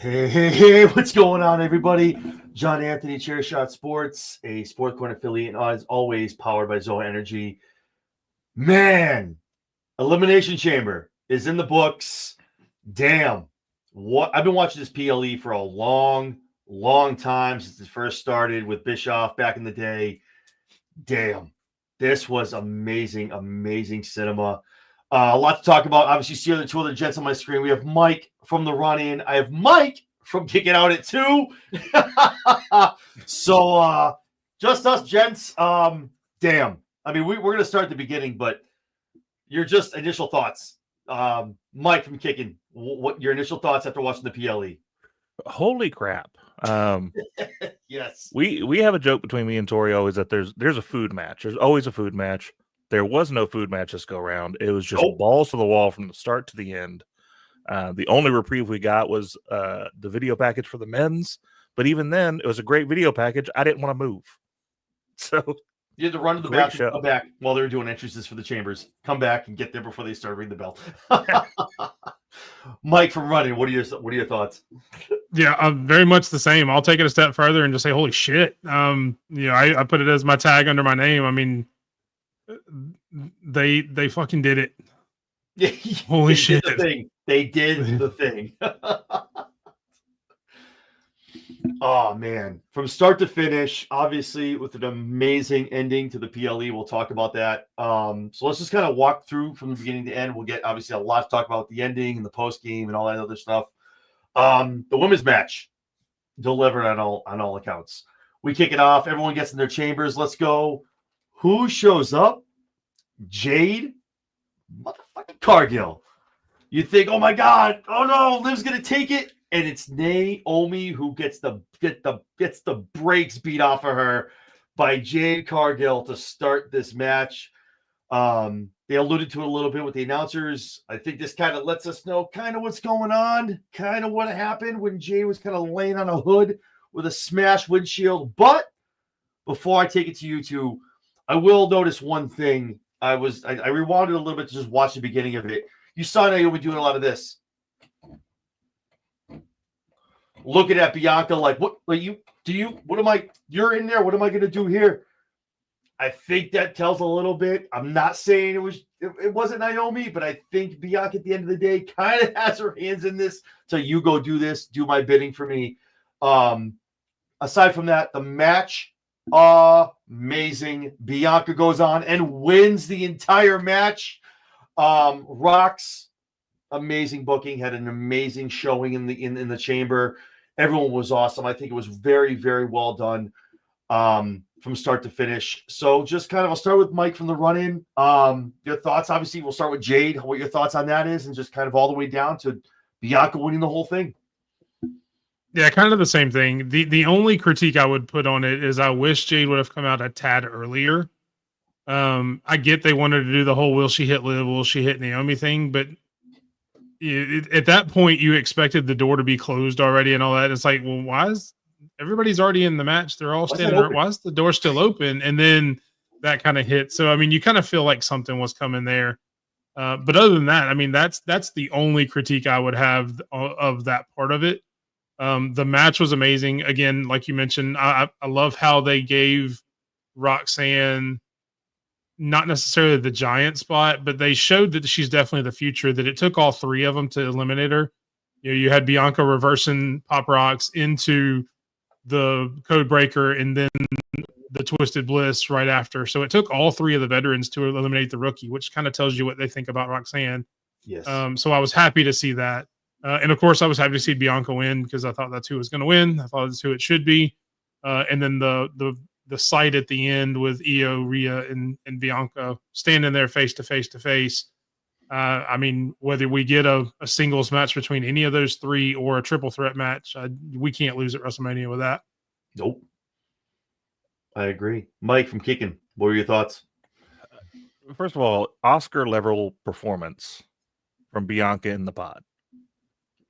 Hey, what's going on, everybody? John Anthony, Chairshot Sports, a Sport Corner affiliate, and as always, powered by Zoa Energy. Man, Elimination Chamber is in the books. Damn. I've been watching this PLE for a long time since it first started with Bischoff back in the day. Damn. This was amazing cinema. A lot to talk about. Obviously, see the two other gents on my screen. We have Mike from the run-in. I have Mike from Kicking Out at 2. So, just us gents. Damn. I mean, we're going to start at the beginning, but your just initial thoughts. Mike from Kicking, what your initial thoughts after watching the PLE? Holy crap. Yes. We have a joke between me and Tori always that there's a food match. There's always a food match. There was no food match this go around. It was just balls to the wall from the start to the end. The only reprieve we got was the video package for the men's, but even then, it was a great video package. I didn't want to move. So you had to run to the bathroom, come back while they were doing entrances for the chambers. Come back and get there before they start ringing the bell. Mike from running, what are your thoughts? Yeah, I'm very much the same. I'll take it a step further and just say, holy shit. I put it as my tag under my name. I mean, they fucking did it. Yeah, holy shit. They did the thing. Oh, man. From start to finish, obviously, with an amazing ending to the PLE. We'll talk about that. So let's just kind of walk through from the beginning to end. We'll get, obviously, a lot to talk about the ending and the post-game and all that other stuff. The women's match delivered on all accounts. We kick it off. Everyone gets in their chambers. Let's go. Who shows up? Jade motherfucking Cargill. You think, oh my God, oh no, Liv's gonna take it, and it's Naomi who gets the brakes beat off of her by Jade Cargill to start this match. They alluded to it a little bit with the announcers. I think this kind of lets us know kind of what's going on, kind of what happened when Jade was kind of laying on a hood with a smashed windshield. But before I take it to you two, I will notice one thing. I rewound it a little bit to just watch the beginning of it. You saw Naomi doing a lot of this. Looking at Bianca like, you're in there. What am I going to do here? I think that tells a little bit. I'm not saying it wasn't Naomi, but I think Bianca at the end of the day kind of has her hands in this. So you go do this, do my bidding for me. Aside from that, the match, amazing. Bianca goes on and wins the entire match. Rox, amazing booking, had an amazing showing in the chamber. Everyone was awesome. I think it was very, very well done from start to finish. So just kind of, I'll start with Mike from the run-in. Your thoughts, obviously, we'll start with Jade, what your thoughts on that is, and just kind of all the way down to Bianca winning the whole thing. Yeah, kind of the same thing. The only critique I would put on it is I wish Jade would have come out a tad earlier. I get they wanted to do the whole will she hit Liv, will she hit Naomi thing, but at that point you expected the door to be closed already and all that. It's like, well, why is everybody's already in the match? They're all standing there. Why is the door still open? And then that kind of hit. So I mean, you kind of feel like something was coming there. But other than that, I mean, that's the only critique I would have of that part of it. The match was amazing. Again, like you mentioned, I love how they gave Roxanne not necessarily the giant spot, but they showed that she's definitely the future, that it took all three of them to eliminate her. You had Bianca reversing Pop Rocks into the code breaker and then the Twisted Bliss right after. So it took all three of the veterans to eliminate the rookie, which kind of tells you what they think about Roxanne. Yes. So I was happy to see that. And of course I was happy to see Bianca win because I thought that's who was going to win. I thought that's who it should be. And then the sight at the end with Io, Rhea, and Bianca standing there face to face. I mean, whether we get a singles match between any of those three or a triple threat match, we can't lose at WrestleMania with that. Nope. I agree. Mike from Kicking, what were your thoughts? First of all, Oscar level performance from Bianca in the pod.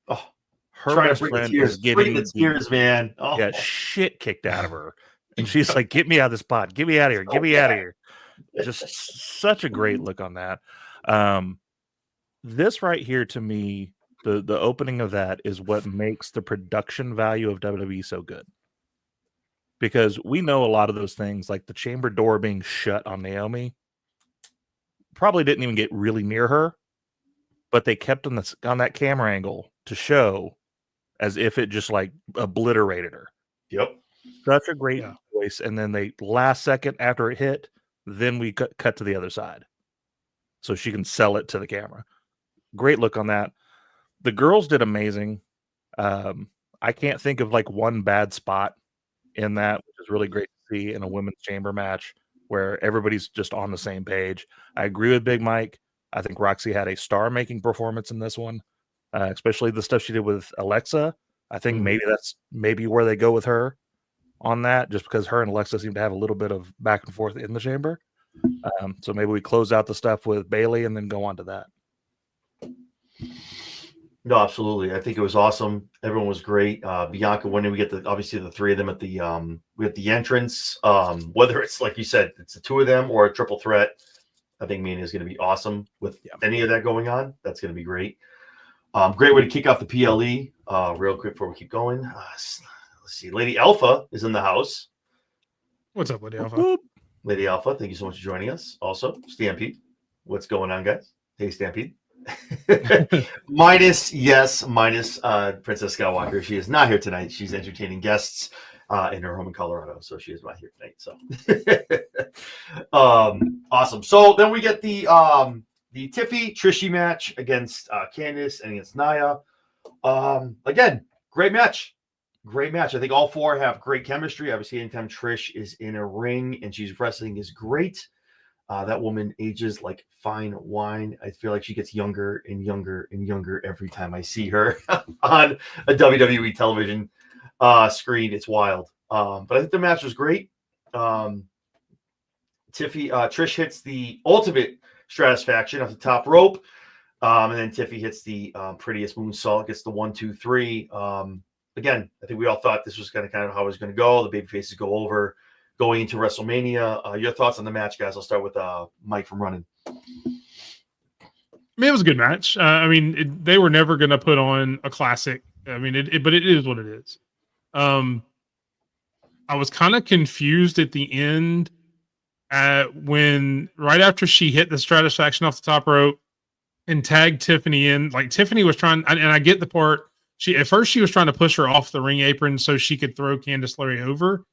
Oh, her best friend is getting the tears, man. Oh. Yeah, shit kicked out of her. And she's like, get me out of this pod. Get me out of here. Get me out of here. Just such a great look on that. This right here to me The opening of that is what makes the production value of WWE so good. Because we know a lot of those things, like the chamber door being shut on Naomi, probably didn't even get really near her, but they kept on that camera angle to show as if it just like obliterated her. Yep. Such a great choice. And then they last second after it hit, then we cut to the other side. So she can sell it to the camera. Great look on that. The girls did amazing. I can't think of like one bad spot in that, which is really great to see in a women's chamber match where everybody's just on the same page. I agree with Big Mike. I think Roxy had a star-making performance in this one, especially the stuff she did with Alexa. I think maybe that's where they go with her on that, just because her and Alexa seem to have a little bit of back and forth in the chamber. So maybe we close out the stuff with Bailey and then go on to that. No, absolutely. I think it was awesome. Everyone was great. Bianca winning. We get obviously the three of them at the we have the entrance. Whether it's like you said, it's the two of them or a triple threat. I think Mania is going to be awesome with any of that going on. That's going to be great. Great way to kick off the PLE. Real quick before we keep going. Let's see. Lady Alpha is in the house. What's up, Lady Alpha? Lady Alpha, thank you so much for joining us. Also, Stampede. What's going on, guys? Hey, Stampede. minus Princess Skywalker. She is not here tonight. She's entertaining guests in her home in Colorado, so she is not here tonight. So awesome. So then we get the Tiffy Trishy match against Candice and against Nia. Again, great match. Great match. I think all four have great chemistry. Obviously, anytime Trish is in a ring and she's wrestling is great. That woman ages like fine wine. I feel like she gets younger and younger and younger every time I see her on a WWE television screen. It's wild. But I think the match was great. Trish hits the ultimate Stratisfaction off the top rope. And then Tiffy hits the prettiest moonsault, gets the 1, 2, 3. Again, I think we all thought this was kind of how it was going to go. The baby faces go over going into WrestleMania. Your thoughts on the match, guys? I'll start with Mike from Running. I mean, it was a good match. They were never going to put on a classic. But it is what it is. I was kind of confused at the end when right after she hit the Stratisfaction off the top rope and tagged Tiffany in. Like Tiffany was trying, and I get the part. At first she was trying to push her off the ring apron so she could throw Candice LeRae over,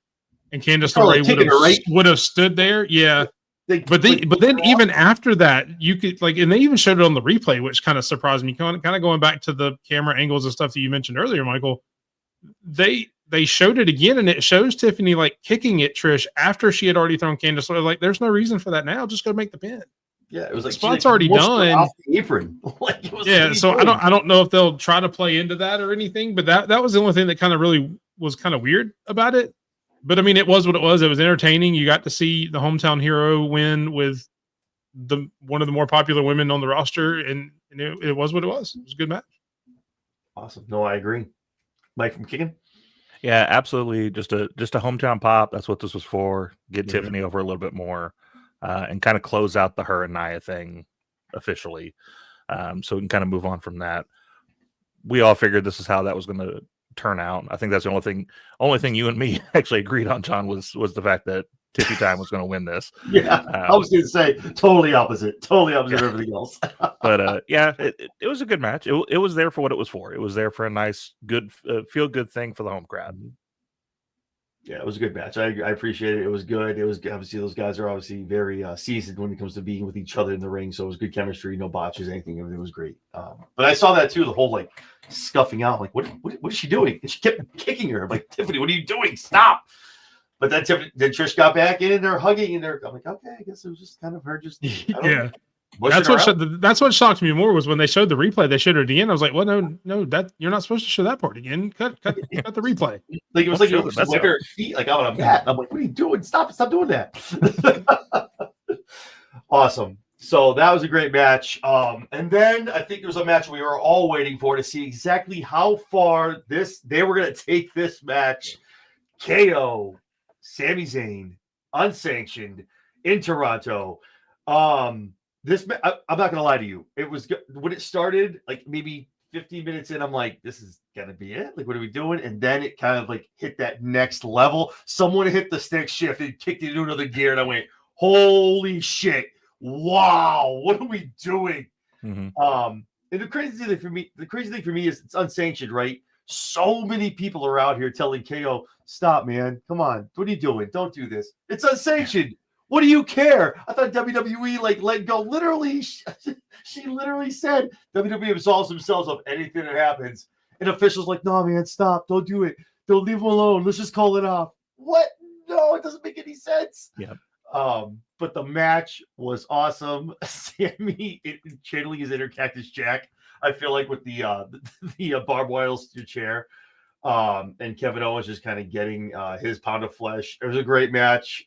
and Candice LeRae would have stood there. Yeah. But then even after that, you could and they even showed it on the replay, which kind of surprised me. Kind of going back to the camera angles and stuff that you mentioned earlier, Michael. They showed it again, and it shows Tiffany kicking at Trish after she had already thrown Candice. Like, there's no reason for that now. Just go make the pin. Yeah, it was like the spot's already done. Off the apron. So I don't know if they'll try to play into that or anything, but that was the only thing that kind of really was kind of weird about it. But I mean, it was what it was. It was entertaining. You got to see the hometown hero win with one of the more popular women on the roster, and it was what it was. It was a good match. Awesome. No, I agree. Mike from Kicking. Yeah, absolutely. Just a hometown pop. That's what this was for. Get Tiffany over a little bit more. And kind of close out the her and Nia thing officially. So we can kind of move on from that. We all figured this is how that was going to turn out. I think that's the only thing you and me actually agreed on, John, was the fact that Tiffy Time was going to win this. Yeah, I was going to say totally opposite of everything else. But it was a good match. It was there for what it was for. It was there for a nice, good, feel good thing for the home crowd. Yeah, it was a good match. I appreciate it. It was good. It was obviously those guys are obviously very seasoned when it comes to being with each other in the ring. So it was good chemistry, no botches, anything. Everything was great. But I saw that too, the whole scuffing out. What is she doing? And she kept kicking her. I'm like, Tiffany, what are you doing? Stop. But then Trish got back in and they're hugging and I'm like, okay, I guess it was just kind of her just yeah. That's what shocked me more was when they showed the replay. They showed her again. I was like, well, no, that you're not supposed to show that part again. Cut the replay. It was like her feet out on a mat. I'm like, what are you doing? Stop doing that. Awesome. So that was a great match. And then I think there was a match we were all waiting for to see exactly how far they were going to take this match. KO, Sami Zayn, unsanctioned in Toronto. I'm not gonna lie to you. It was when it started, maybe 15 minutes in, I'm like, this is gonna be it. Like, what are we doing? And then it kind of like hit that next level. Someone hit the stick shift and kicked it into another gear, and I went, holy shit! Wow, what are we doing? And the crazy thing for me is it's unsanctioned, right? So many people are out here telling KO, stop, man. Come on. What are you doing? Don't do this. It's unsanctioned. What do you care? I thought WWE like let go. Literally, she literally said WWE absolves themselves of anything that happens. And officials like, no, man, stop. Don't do it. Don't leave him alone. Let's just call it off. What? No, it doesn't make any sense. Yeah. But the match was awesome. Sammy channeling his inner Cactus Jack. I feel like with the barbed wire steel chair, and Kevin Owens just kind of getting his pound of flesh. It was a great match.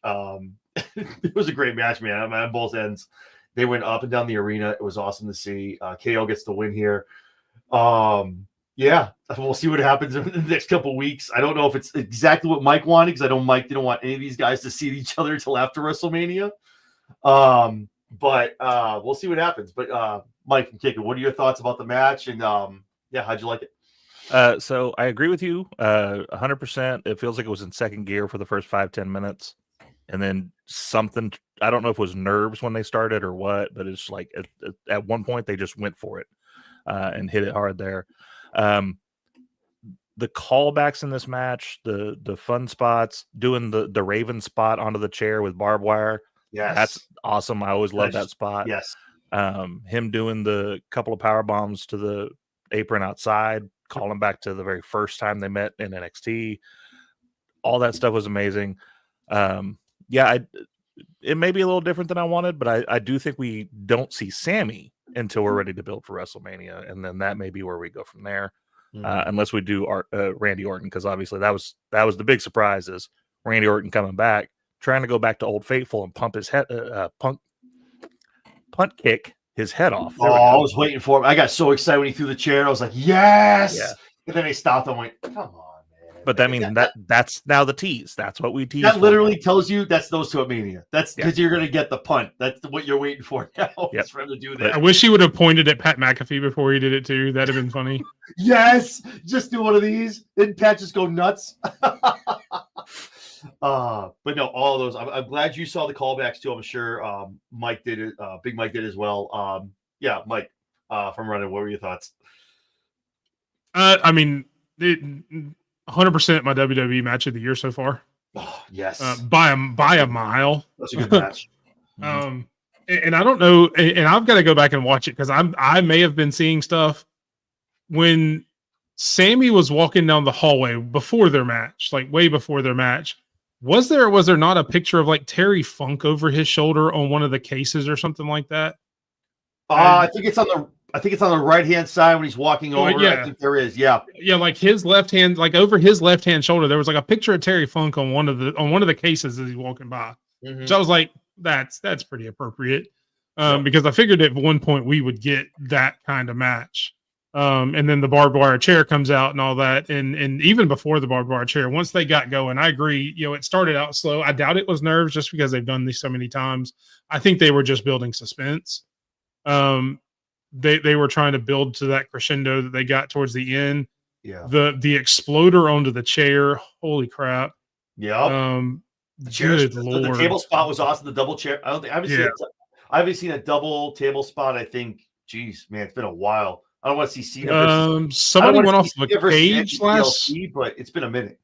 It was a great match, man. On both ends, they went up and down the arena. It was awesome to see. KO gets the win here. Yeah, we'll see what happens in the next couple of weeks. I don't know if it's exactly what Mike wanted, because I know Mike didn't want any of these guys to see each other until after WrestleMania. But we'll see what happens. But Mike and Kicker, what are your thoughts about the match? And yeah, how'd you like it? So I agree with you 100%. It feels like it was in second gear for the first 5-10 minutes. And then something, I don't know if it was nerves when they started or what, but it's like at one point they just went for it and hit it hard there. The callbacks in this match, the fun spots, doing the Raven spot onto the chair with barbed wire. Yes. That's awesome. I always love that spot. Yes. Him doing the couple of power bombs to the apron outside, calling back to the very first time they met in NXT. All that stuff was amazing. Yeah, it may be a little different than I wanted, but I do think we don't see Sammy until we're ready to build for WrestleMania, and then that may be where we go from there, unless we do Randy Orton, because obviously that was the big surprise, is Randy Orton coming back, trying to go back to Old Faithful and pump his head, punt kick his head off. I was waiting for him. I got so excited when he threw the chair. I was like, yes. Yeah. And then they stopped and went, come on, man. But I mean, that's now the tease. That's what we tease. That literally tells you that's those two at Mania. That's because you're going to get the punt. That's what you're waiting for now. It's for him to do that. I wish he would have pointed at Pat McAfee before he did it too. That'd have been funny. Yes. Just do one of these. Didn't Pat just go nuts? But no, all of those. I'm glad you saw the callbacks too. I'm sure Mike did it. Big Mike did as well. Yeah, Mike from Running. What were your thoughts? I mean, 100% my WWE match of the year so far. Oh, yes, by a mile. That's a good match. And I don't know, and I've got to go back and watch it, because I may have been seeing stuff when Sammy was walking down the hallway before their match, like way before their match. Was there or was there not a picture of like Terry Funk over his shoulder on one of the cases or something like that? I think it's on the right hand side when he's walking over. Yeah. I think there is. Yeah, like his left hand, like over his left hand shoulder, there was like a picture of Terry Funk on one of the cases as he's walking by. Mm-hmm. So I was like, that's pretty appropriate, because I figured at one point we would get that kind of match. And then the barbed wire chair comes out and all that. And even before the barbed wire chair, once they got going, I agree, it started out slow. I doubt it was nerves, just because they've done this so many times. I think they were just building suspense. They were trying to build to that crescendo that they got towards the end. Yeah. The exploder onto the chair. Holy crap. Yeah. The table spot was awesome. The double chair. I haven't seen a double table spot. I think, geez, man, it's been a while. I don't want to see Cena. Somebody went off of a cage last, but it's been a minute.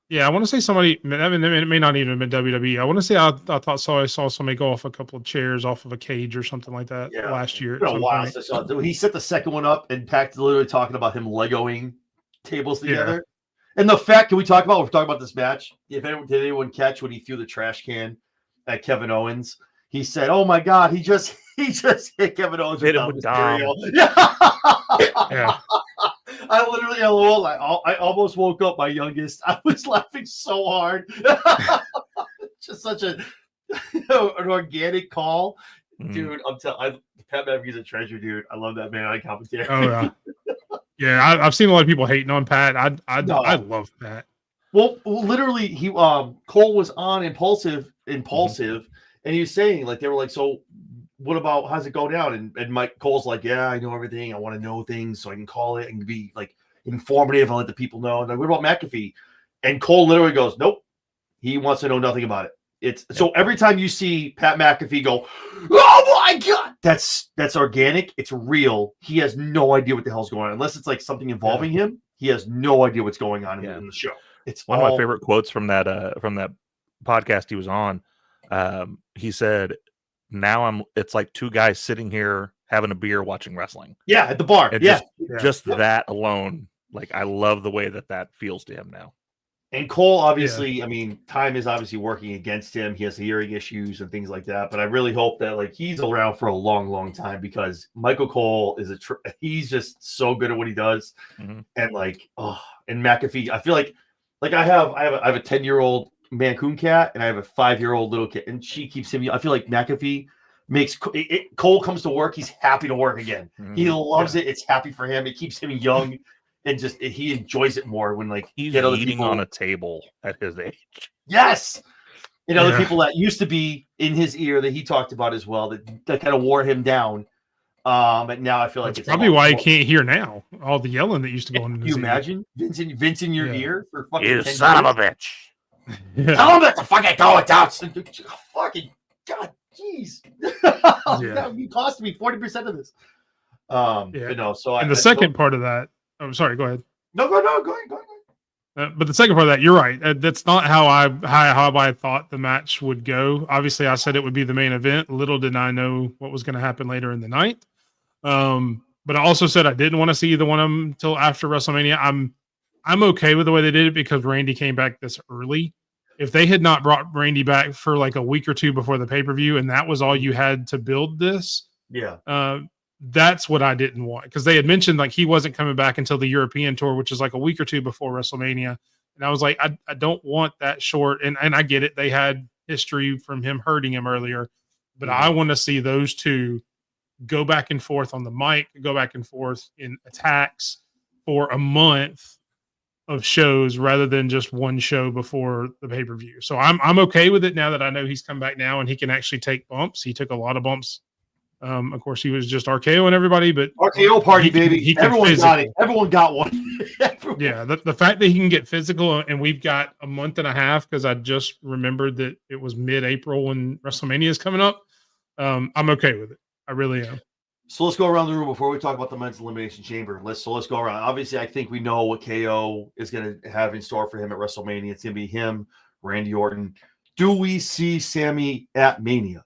Yeah, I want to say somebody. I mean, it may not even have been WWE. I want to say I saw somebody go off a couple of chairs off of a cage or something like that last year. It's been a while since I saw it. He set the second one up, and Pac literally talking about him Legoing tables together. Yeah. And the fact, we're talking about this match. Did anyone catch when he threw the trash can at Kevin Owens? He said, "Oh my God, he just hit Kevin Owens with material." Yeah. I literally, I almost woke up my youngest. I was laughing so hard. Just such an organic call, dude. I'm telling. Pat McAfee's a treasure, dude. I love that man on commentary. Oh yeah, yeah. I've seen a lot of people hating on Pat. I love Pat. Well, literally, Cole was on Impulsive. And he was saying, like, they were like, so what about how's it go down? And Mike Cole's like, yeah, I know everything. I want to know things so I can call it and be like informative and let the people know. And like, what about McAfee? And Cole literally goes, nope. He wants to know nothing about it. It's so every time you see Pat McAfee go, oh my God, that's organic. It's real. He has no idea what the hell's going on. Unless it's like something involving him, he has no idea what's going on in the show. It's one of my favorite quotes from that podcast he was on. He said, now it's like two guys sitting here having a beer watching wrestling. Yeah, at the bar. And just that alone, like I love the way that feels to him now. And Cole, obviously, I mean, time is obviously working against him. He has hearing issues and things like that. But I really hope that like he's around for a long, long time because Michael Cole is he's just so good at what he does. Mm-hmm. And like, and McAfee, I feel like I have a 10-year-old Mancoon cat and I have a 5-year-old little kid, and she keeps him. I feel like McAfee makes Cole comes to work. He's happy to work again. Mm-hmm. He loves it. It's happy for him. It keeps him young. And just he enjoys it more when like he's eating on a table at his age. Yes, and other people that used to be in his ear that he talked about as well that kind of wore him down. But now I feel like it's probably why he can't hear now. All the yelling that used to go on. Can you imagine Vince in your ear for fucking you son of a bitch? Tell him to fucking go down. Fucking God, jeez. You cost me 40% of this. But no. So and the second part of that. I'm sorry. Go ahead. No, go ahead. But the second part of that, you're right. That's not how I thought the match would go. Obviously, I said it would be the main event. Little did I know what was going to happen later in the night. But I also said I didn't want to see either one of them until after WrestleMania. I'm okay with the way they did it because Randy came back this early. If they had not brought Randy back for like a week or two before the pay-per-view, and that was all you had to build this, that's what I didn't want, because they had mentioned like he wasn't coming back until the European tour, which is like a week or two before WrestleMania. And I was like, I don't want that short. And I get it. They had history from him hurting him earlier, but I want to see those two go back and forth on the mic, go back and forth in attacks for a month of shows rather than just one show before the pay-per-view. So I'm okay with it now that I know he's come back now and he can actually take bumps. He took a lot of bumps. Of course, he was just RKO and everybody, but RKO party, baby. Everyone got it. Everyone got one. Yeah, the fact that he can get physical, and we've got a month and a half, because I just remembered that it was mid-April when WrestleMania is coming up. I'm okay with it. I really am. So let's go around the room before we talk about the men's elimination chamber. Let's go around. Obviously, I think we know what KO is going to have in store for him at WrestleMania. It's going to be him, Randy Orton. Do we see Sammy at Mania?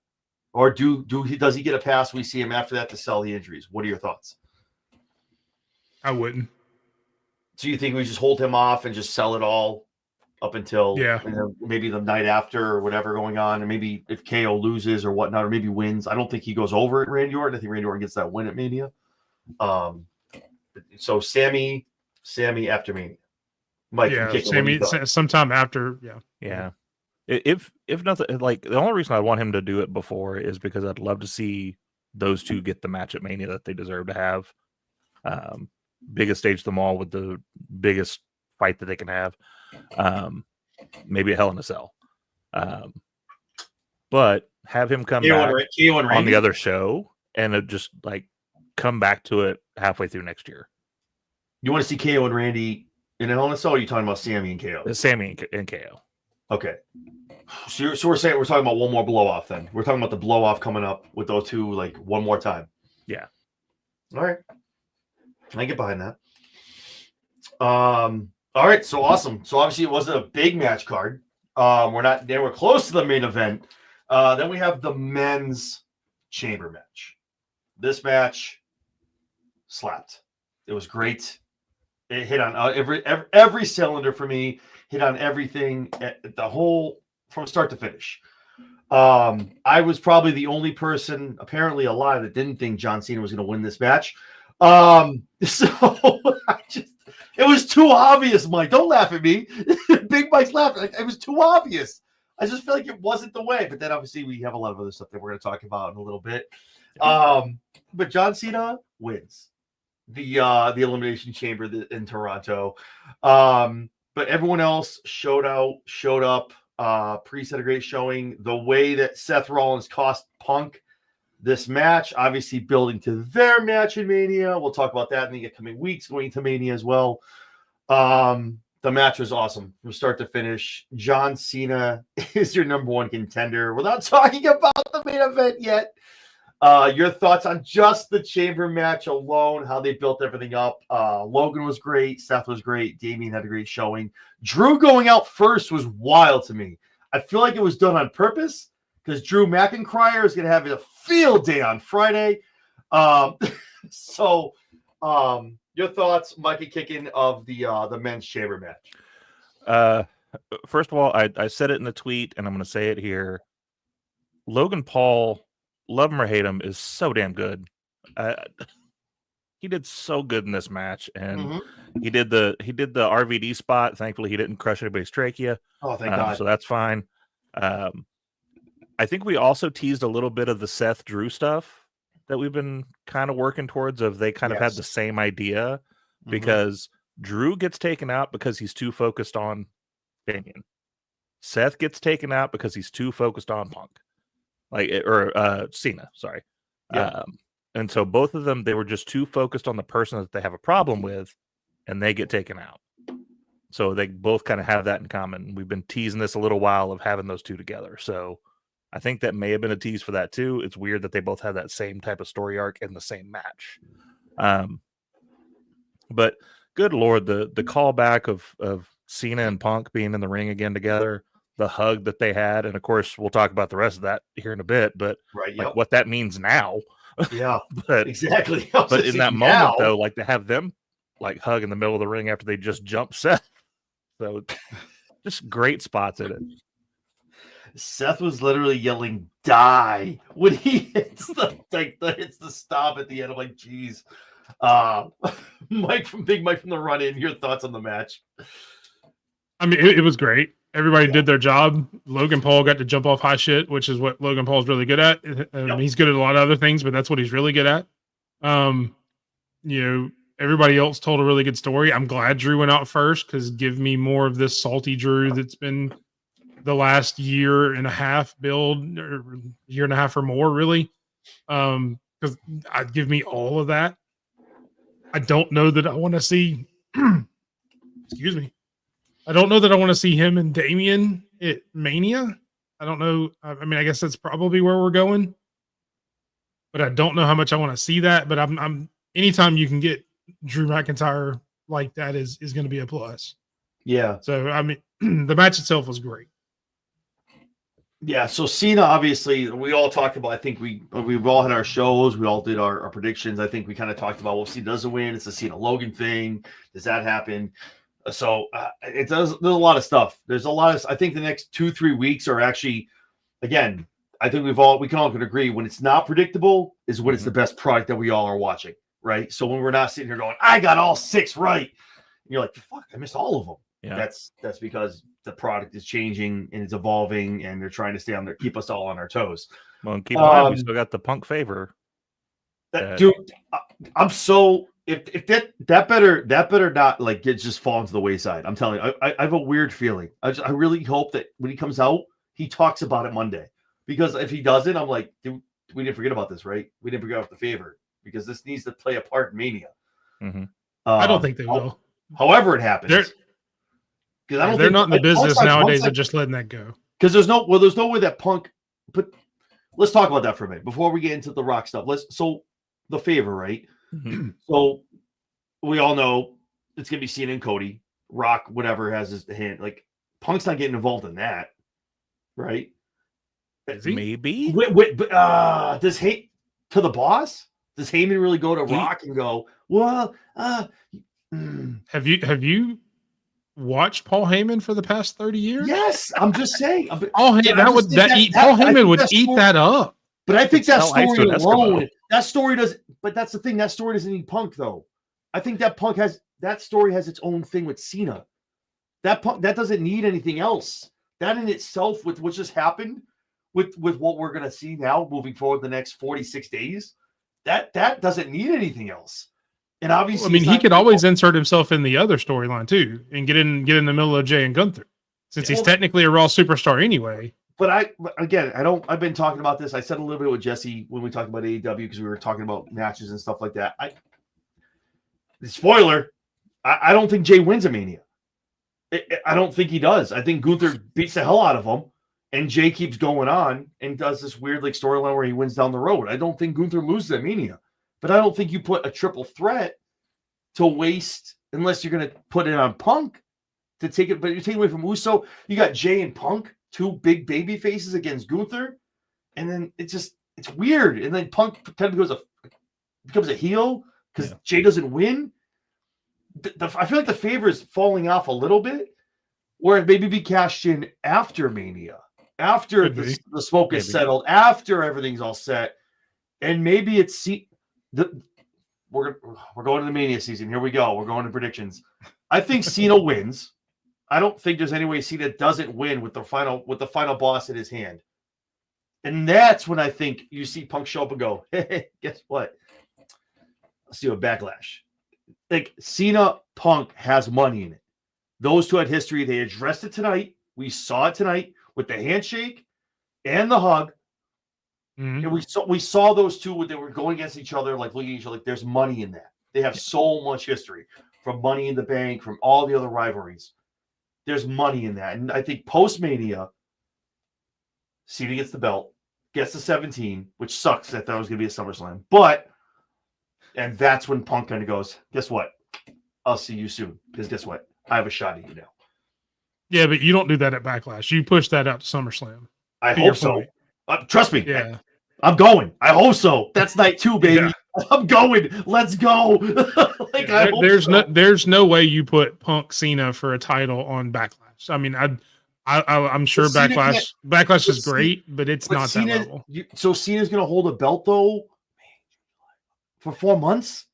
Or does he get a pass? We see him after that to sell the injuries. What are your thoughts? I wouldn't. So you think we just hold him off and just sell it all up until maybe the night after or whatever going on, and maybe if KO loses or whatnot, or maybe wins. I don't think he goes over at Randy Orton. I think Randy Orton gets that win at Mania. So Sammy after Mania. Mike, Sammy sometime after. Yeah. If nothing, like the only reason I want him to do it before is because I'd love to see those two get the match at Mania that they deserve to have. Biggest stage of them all with the biggest fight that they can have. Maybe a Hell in a Cell. But have him come back on the other show and just like come back to it halfway through next year. You want to see KO and Randy in a Hell in a Cell, or are you talking about Sammy and KO? Sammy and KO. Okay. So we're talking about one more blow off then. We're talking about the blow off coming up with those two, like one more time. Yeah. All right. I get behind that. All right. So awesome. So obviously it wasn't a big match card. We're close to the main event. Then we have the men's chamber match. This match slapped. It was great. It hit on every cylinder for me. Hit on everything, the whole from start to finish. I was probably the only person apparently alive that didn't think John Cena was going to win this match. So it was too obvious, Mike. Don't laugh at me. Big Mike's laughing. It was too obvious. I just feel like it wasn't the way. But then obviously we have a lot of other stuff that we're going to talk about in a little bit. But John Cena wins the Elimination Chamber in Toronto. But everyone else showed up. Priest had a great showing. The way that Seth Rollins cost Punk, this match, obviously building to their match in Mania. We'll talk about that in the coming weeks going to Mania as well. The match was awesome from start to finish. John Cena is your number one contender without talking about the main event yet. Your thoughts on just the chamber match alone, how they built everything up. Logan was great. Seth was great. Damian had a great showing. Drew going out first was wild to me. I feel like it was done on purpose because Drew McIntyre is going to have a field day on Friday. Your thoughts, Mikey Kickin, of the men's chamber match? First of all, I said it in the tweet, and I'm going to say it here. Logan Paul, love him or hate him, is so damn good. He did so good in this match, and he did the RVD spot. Thankfully, he didn't crush anybody's trachea. Oh, thank God! So that's fine. I think we also teased a little bit of the Seth Drew stuff that we've been kind of working towards. Of they kind of had the same idea, because Drew gets taken out because he's too focused on Damian. Seth gets taken out because he's too focused on Punk. Cena, sorry. Yeah. And so both of them, they were just too focused on the person that they have a problem with, and they get taken out. So they both kind of have that in common. We've been teasing this a little while of having those two together. So I think that may have been a tease for that too. It's weird that they both have that same type of story arc in the same match. But good Lord, the callback of Cena and Punk being in the ring again together, the hug that they had, and of course we'll talk about the rest of that here in a bit, but what that means now. Yeah, but exactly. But in that moment though, like to have them like hug in the middle of the ring after they just jumped Seth. So just great spots in it. Seth was literally yelling "die" when he hits hits the stop at the end. I'm like, geez. Big Mike from the run-in, your thoughts on the match? I mean, it was great. Everybody did their job. Logan Paul got to jump off high shit, which is what Logan Paul's really good at. He's good at a lot of other things, but that's what he's really good at. Everybody else told a really good story. I'm glad Drew went out first, because give me more of this salty Drew that's been the last year and a half build, or year and a half or more, really. Because I'd give me all of that. I don't know that I want to see excuse me. I don't know that I want to see him and Damian at Mania. I don't know. I mean, I guess that's probably where we're going, but I don't know how much I want to see that. But I'm anytime you can get Drew McIntyre like that is going to be a plus. Yeah. So I mean, the match itself was great. Yeah. So Cena, obviously, we all talked about. I think we've all had our shows. We all did our predictions. I think we kind of talked about, well, Cena doesn't win. It's the Cena Logan thing. Does that happen? So it does. There's a lot of stuff. There's a lot of. I think the next 2-3 weeks are actually, again, I think we can all agree when it's not predictable is when it's the best product that we all are watching, right? So when we're not sitting here going, I got all 6 right, and you're like, fuck, I missed all of them. Yeah. That's because the product is changing and it's evolving, and they're trying to stay on there, keep us all on our toes. Well, and keep in mind, we still got the Punk favor. Dude, I'm so. If that better not like just fall into the wayside. I'm telling you, I have a weird feeling. I really hope that when he comes out, he talks about it Monday, because if he doesn't, I'm like, dude, we didn't forget about this, right? We didn't forget about the favor, because this needs to play a part in Mania. I don't think they will. However, it happens. They're not in the business nowadays of just letting that go. Because there's no way that Punk. But let's talk about that for a minute before we get into the Rock stuff. So the favor, right? So we all know it's gonna be Cena and Cody. Rock, whatever, has his hand. Like, Punk's not getting involved in that, right? Maybe. Does Heyman to the boss? Does Heyman really go to Rock and go, well? Have you watched Paul Heyman for the past 30 years? Yes, I'm just saying. Paul Heyman would eat that up. But I think that story alone, that story does. But that's the thing. That story doesn't need Punk, though. I think that story has its own thing with Cena. That doesn't need anything else. That in itself, with what just happened, with what we're gonna see now moving forward the next 46 days, that doesn't need anything else. And obviously, I mean, he could always insert himself in the other storyline too, and get in the middle of Jay and Gunther, since he's technically a Raw superstar anyway. But I've been talking about this. I said a little bit with Jesse when we talked about AEW because we were talking about matches and stuff like that. Spoiler, I don't think Jay wins a Mania. I don't think he does. I think Gunther beats the hell out of him, and Jay keeps going on and does this weird like storyline where he wins down the road. I don't think Gunther loses at Mania, but I don't think you put a triple threat to waste unless you're going to put it on Punk to take it. But you're taking away from Uso. You got Jay and Punk, two big baby faces against Gunther, and then it's weird. And then Punk kind of becomes a heel because Jay doesn't win. I feel like the favor is falling off a little bit, where it maybe be cashed in after Mania, after the smoke is settled, after everything's all set, and maybe we're going to the Mania season. Here we go. We're going to predictions. I think Cena wins. I don't think there's any way Cena doesn't win with the final boss in his hand. And that's when I think you see Punk show up and go, hey, guess what? Let's do a backlash. Like Cena Punk has money in it. Those two had history. They addressed it tonight. We saw it tonight with the handshake and the hug. Mm-hmm. And we saw those two when they were going against each other, like looking at each other. Like there's money in that. They have so much history from Money in the Bank, from all the other rivalries. There's money in that. And I think post-Mania, Cena gets the belt, gets the 17, which sucks. I thought it was going to be a SummerSlam. And that's when Punk kind of goes, guess what? I'll see you soon. Because guess what? I have a shot at you now. Yeah, but you don't do that at Backlash. You push that out to SummerSlam. I hope so. Trust me. Yeah. I'm going. I hope so. That's night 2, baby. Yeah. I'm going. Let's go. There's no way you put Punk Cena for a title on Backlash. I mean, I'm sure Backlash is great, but it's not Cena, that level. So Cena's going to hold a belt though for 4 months.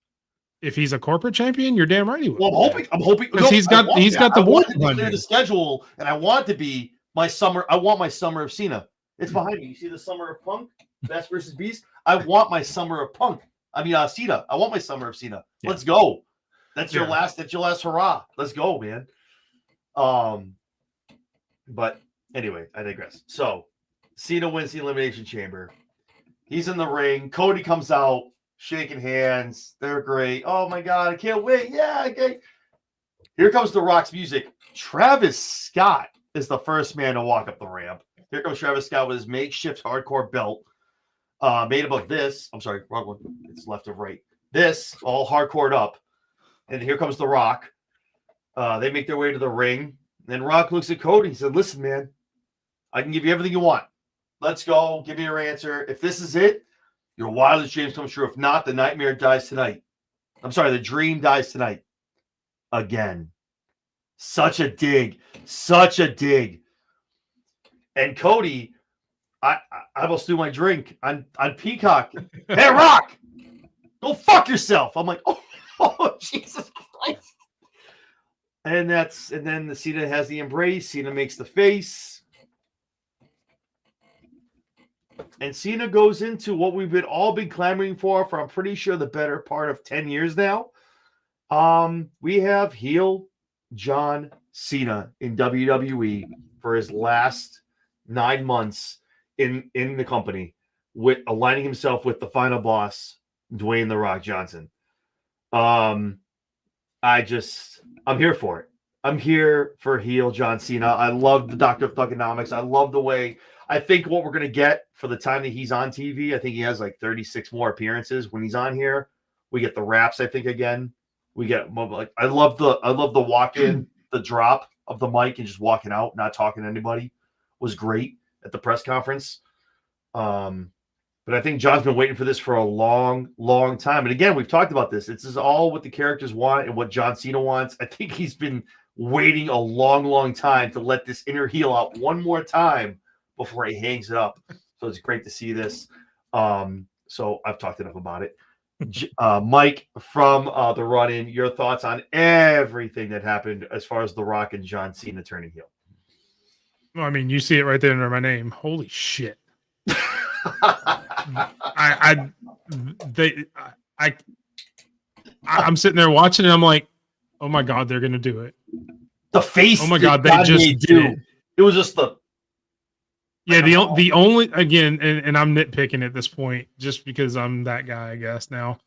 If he's a corporate champion, you're damn right he will. Well, I'm hoping because he's got the board to clear the schedule, and I want it to be my summer. I want my summer of Cena. It's behind me. You see the summer of Punk, Best versus Beast. I want my summer of Punk. I mean, Cena. I want my summer of Cena. Yeah. Let's go. That's your last. That's your last hurrah. Let's go, man. But anyway, I digress. So Cena wins the Elimination Chamber. He's in the ring. Cody comes out, shaking hands. They're great. Oh my God, I can't wait. Yeah, okay. Here comes The Rock's music. Travis Scott is the first man to walk up the ramp. Here comes Travis Scott with his makeshift hardcore belt. Made about this. I'm sorry, wrong one. It's left of right. This, all hardcored up. And here comes The Rock. They make their way to the ring. Then Rock looks at Cody. He said, listen, man, I can give you everything you want. Let's go. Give me your answer. If this is it, your wildest dreams come true. If not, the nightmare dies tonight. I'm sorry, the dream dies tonight. Again. Such a dig. Such a dig. And Cody, I almost threw my drink on Peacock. Hey, Rock, go fuck yourself. I'm like, oh, Jesus Christ. And then the Cena has the embrace. Cena makes the face. And Cena goes into what we've all been clamoring for I'm pretty sure the better part of 10 years now. We have heel John Cena in WWE for his last 9 months in the company, with aligning himself with the final boss, Dwayne "The Rock" Johnson. I'm here for it. I'm here for heel John Cena. I love the Doctor of Thugonomics. I love the way. I think what we're going to get for the time that he's on TV, I think he has like 36 more appearances when he's on here. We get the raps, I think, again. We get like I love the walk in, the drop of the mic and just walking out, not talking to anybody was great at the press conference. But I think John's been waiting for this for a long, long time. And again, we've talked about this. This is all what the characters want and what John Cena wants. I think he's been waiting a long, long time to let this inner heel out one more time before he hangs it up. So it's great to see this. So I've talked enough about it. Mike from the run-in, your thoughts on everything that happened as far as The Rock and John Cena turning heel? Well, I mean, you see it right there under my name. Holy shit. I'm sitting there watching and I'm like, oh my God, they're going to do it. The face. Oh my God, they just do. It was just the. Yeah, the only again, and I'm nitpicking at this point just because I'm that guy, I guess now.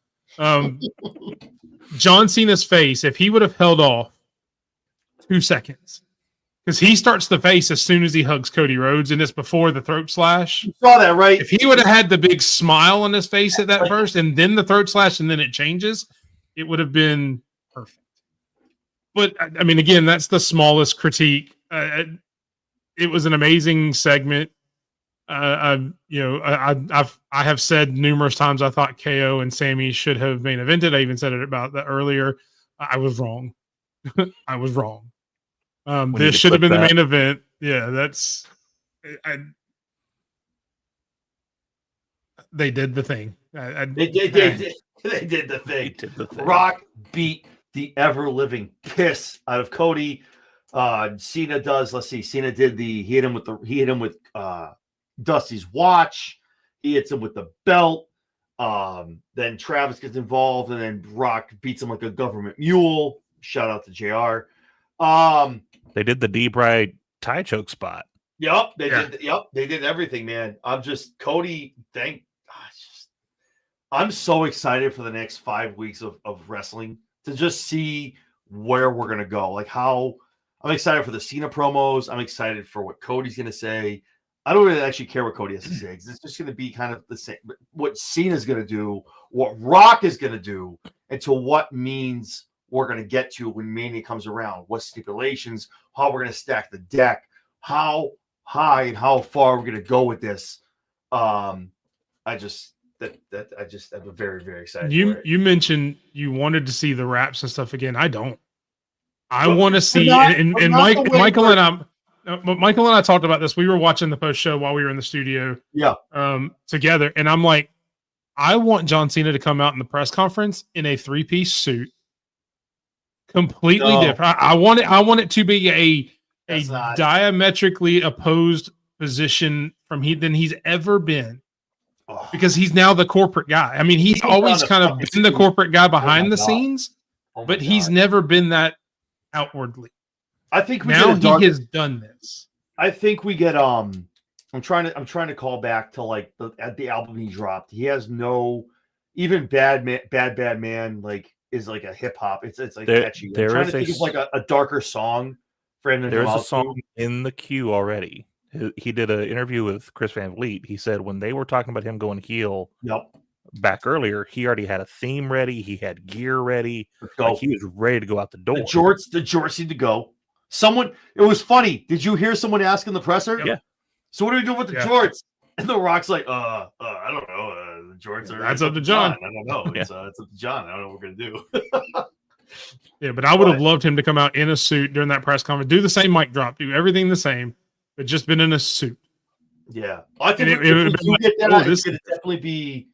John Cena's face, if he would have held off 2 seconds, because he starts the face as soon as he hugs Cody Rhodes, and it's before the throat slash. You saw that, right? If he would have had the big smile on his face at that first, and then the throat slash, and then it changes, it would have been perfect. But I mean, again, that's the smallest critique. It was an amazing segment. I have said numerous times I thought KO and Sammy should have main evented. I even said it about that earlier. I was wrong. I was wrong. This should have been the main event. Yeah, they did the thing. They did the thing. Rock beat the ever living piss out of Cody. Cena does. Let's see. Cena did he hit him with Dusty's watch. He hits him with the belt. Then Travis gets involved, and then Rock beats him like a government mule. Shout out to JR. They did the deep right tie choke spot. Yep, they did everything, man. I'm just Cody. I'm so excited for the next 5 weeks of wrestling to just see where we're gonna go. Like how I'm excited for the Cena promos. I'm excited for what Cody's gonna say. I don't really actually care what Cody has to say because it's just going to be kind of the same. What Cena's going to do, what Rock is going to do, and to what means we're going to get to when Mania comes around. What stipulations, how we're going to stack the deck, how high and how far we're going to go with this. I'm very, very excited. You mentioned you wanted to see the raps and stuff again. I don't. I want to see Michael and I talked about this. We were watching the post show while we were in the studio, together, and I'm like, I want John Cena to come out in the press conference in a 3-piece suit, completely different. I want it to be a diametrically opposed position than he's ever been, because he's now the corporate guy. I mean, he's always kind of been the corporate guy behind the scenes, but he's never been that outwardly. I think he has done this. I think we get I'm trying to call back to like the album he dropped. He has no even bad man like is like a hip hop. It's like catchy. I'm trying to think of like a darker song for him to There's a song in the queue already. He did an interview with Chris Van Vliet. He said when they were talking about him going heel back earlier, he already had a theme ready. He had gear ready. Like he was ready to go out the door. The jorts need to go. It was funny. Did you hear someone ask in the presser? Yeah. So what are we doing with the jorts? And the Rock's like, I don't know. The jorts are. That's up to John. I don't know. It's up to John. I don't know what we're gonna do. Yeah, but I would have loved him to come out in a suit during that press conference. Do the same mic drop. Do everything the same, but just been in a suit. Yeah, I think it's gonna definitely be.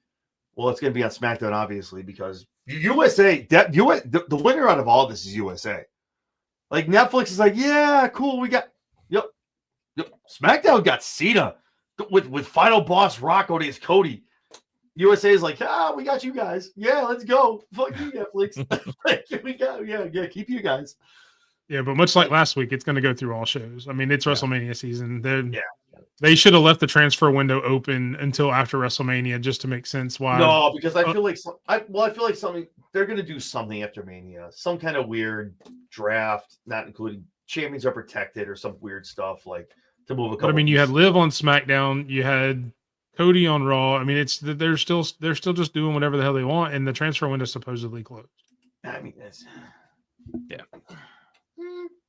Well, it's gonna be on SmackDown, obviously, because USA. The winner out of all this is USA. Like Netflix is like, yeah, cool. We got, yep. SmackDown got Cena with Final Boss Rock against Cody. USA is like, we got you guys. Yeah, let's go. Fuck you, Netflix. We got, yeah, keep you guys. Yeah, but much like last week, it's going to go through all shows. I mean, it's WrestleMania season. They should have left the transfer window open until after WrestleMania just to make sense. Why? No, because I feel like something they're going to do something after Mania, some kind of weird draft, not including champions are protected or some weird stuff like to move a couple. But I mean, you had Liv on SmackDown, you had Cody on Raw. I mean, they're still just doing whatever the hell they want, and the transfer window is supposedly closed. I mean,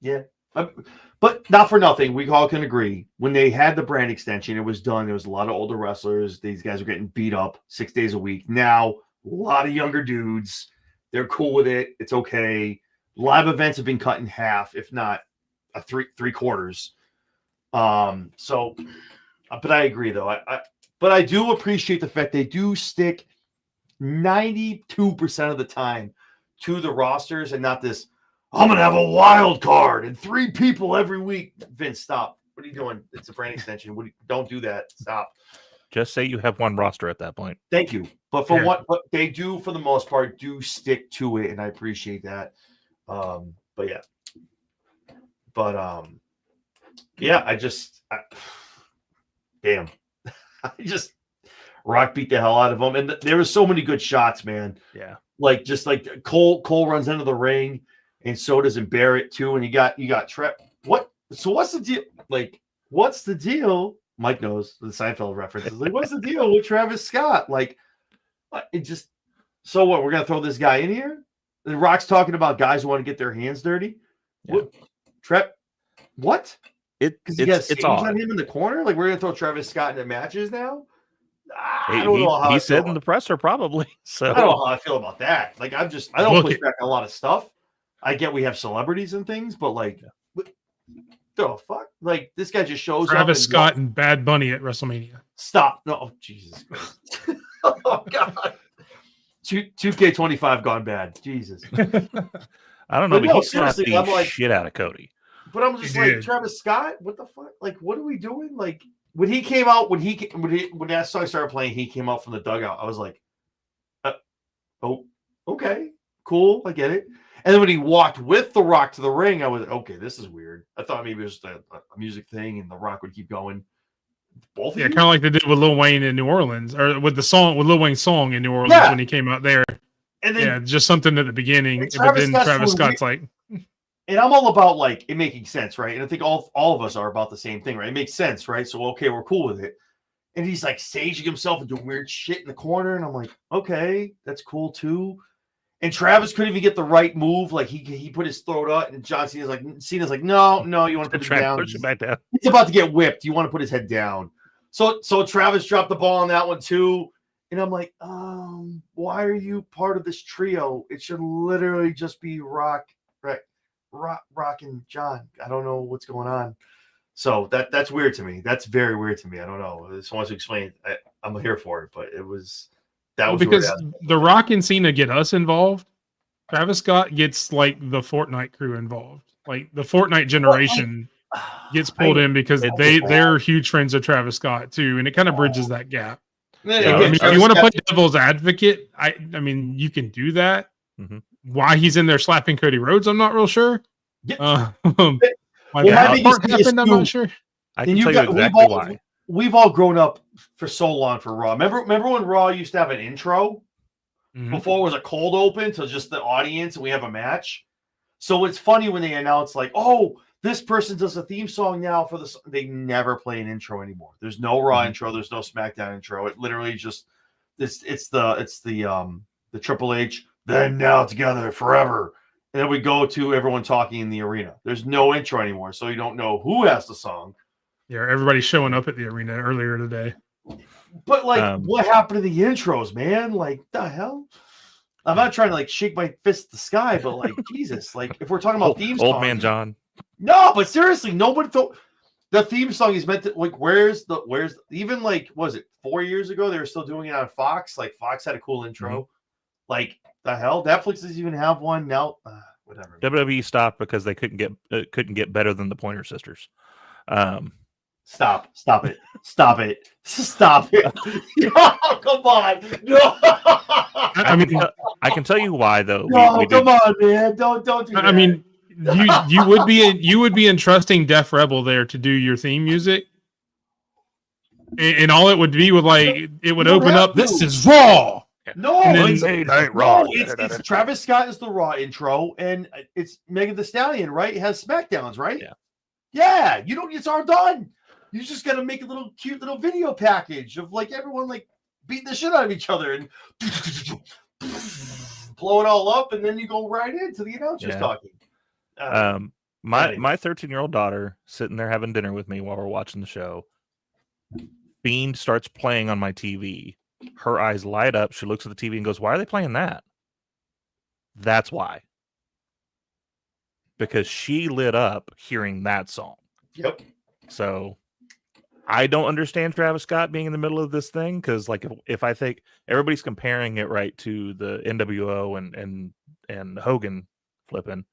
yeah. But not for nothing, we all can agree. When they had the brand extension, it was done. There was a lot of older wrestlers. These guys are getting beat up 6 days a week. Now, a lot of younger dudes. They're cool with it. It's okay. Live events have been cut in half, if not three quarters. So, but I agree though. But I do appreciate the fact they do stick 92% of the time to the rosters and not this. I'm gonna have a wild card and 3 people every week. Vince, stop. What are you doing? It's a brand extension. Don't do that. Stop. Just say you have one roster at that point. Thank you. But but they do, for the most part, do stick to it, and I appreciate that. damn. Rock beat the hell out of him. And there were so many good shots, man. Yeah. Like just like Cole runs into the ring, and so does Barrett too. And you got Trev. What? So what's the deal? Like, what's the deal? Mike knows the Seinfeld references. Like, what's the deal with Travis Scott? Like, it just so what? We're gonna throw this guy in here? The Rock's talking about guys who want to get their hands dirty. Yeah. What? Trev? What? Because you got Sage on him in the corner? Like, we're gonna throw Travis Scott into matches now? I don't know how he said in the presser probably. So I don't know how I feel about that. Like, I don't push back on a lot of stuff. I get we have celebrities and things, but like, what the fuck? Like, this guy just shows Travis Scott and Bad Bunny at WrestleMania. Stop! No, oh, Jesus Christ! Oh God! 2K25 gone bad. Jesus. I don't know, but he slapped the shit out of Cody. But I'm just like, Travis Scott, what the fuck? Like, what are we doing? Like, when he came out, when that song started playing, he came out from the dugout. I was like, oh, okay, cool, I get it. And then when he walked with The Rock to the ring, I was okay. This is weird. I thought maybe it was just a music thing, and The Rock would keep going. Both, kind of like they did with Lil Wayne in New Orleans, or with Lil Wayne's song in New Orleans when he came out there. And then, just something at the beginning, but then Travis Scott's like. And I'm all about like it making sense, right? And I think all of us are about the same thing, right? It makes sense, right? So okay, we're cool with it. And he's like saging himself and doing weird shit in the corner, and I'm like, okay, that's cool too. And Travis couldn't even get the right move. Like he put his throat up, and John Cena's like, no, you want to put it down. Push it back down. He's about to get whipped. You want to put his head down. So Travis dropped the ball on that one too. And I'm like, why are you part of this trio? It should literally just be Rock and John. I don't know what's going on. So that's weird to me. That's very weird to me. I don't know. I just want to explain. I'm here for it, but it was because The Rock and Cena get us involved. Travis Scott gets like the Fortnite crew involved. Like the Fortnite generation gets pulled in because they're huge friends of Travis Scott too, and it kind of bridges that gap. Yeah, if you want to play devil's advocate, I mean, you can do that. Mm-hmm. Why he's in there slapping Cody Rhodes, I'm not real sure. Yeah. I'm not sure. I can tell you exactly why. We've all grown up for so long for Raw. Remember when Raw used to have an intro? Mm-hmm. Before it was a cold open to just the audience and we have a match. So it's funny when they announce like, oh, this person does a theme song now for this. They never play an intro anymore. There's no Raw intro. There's no SmackDown intro. It literally just it's the Triple H. Then now together forever. And then we go to everyone talking in the arena. There's no intro anymore, so you don't know who has the song. Yeah, everybody's showing up at the arena earlier today. But like, what happened to the intros, man? Like, the hell? I'm not trying to like shake my fist at the sky, but like, Jesus, like if we're talking about theme songs, old man John. No, but seriously, nobody thought the theme song is meant to like. Where's even like was it 4 years ago? They were still doing it on Fox. Like Fox had a cool intro. Mm-hmm. Like the hell, Netflix doesn't even have one now. Whatever. WWE stopped because they couldn't get better than the Pointer Sisters. Stop it! Stop it! Oh, come on! No. I mean, I can tell you why though. No, come on, man! Don't do that. I mean, you would be entrusting Def Rebel there to do your theme music, and all it would be it would open up. This is Raw. No, Raw. It's Travis Scott is the Raw intro, and it's Megan Thee Stallion, right? It has SmackDowns, right? Yeah. It's all done. You just got to make a cute little video package of like everyone like beating the shit out of each other and blow it all up, and then you go right into the announcers talking. My 13-year-old daughter sitting there having dinner with me while we're watching the show. Fiend starts playing on my TV. Her eyes light up. She looks at the TV and goes, "Why are they playing that?" That's why. Because she lit up hearing that song. Yep. So I don't understand Travis Scott being in the middle of this thing because, like, if I think everybody's comparing it right to the NWO and Hogan flipping,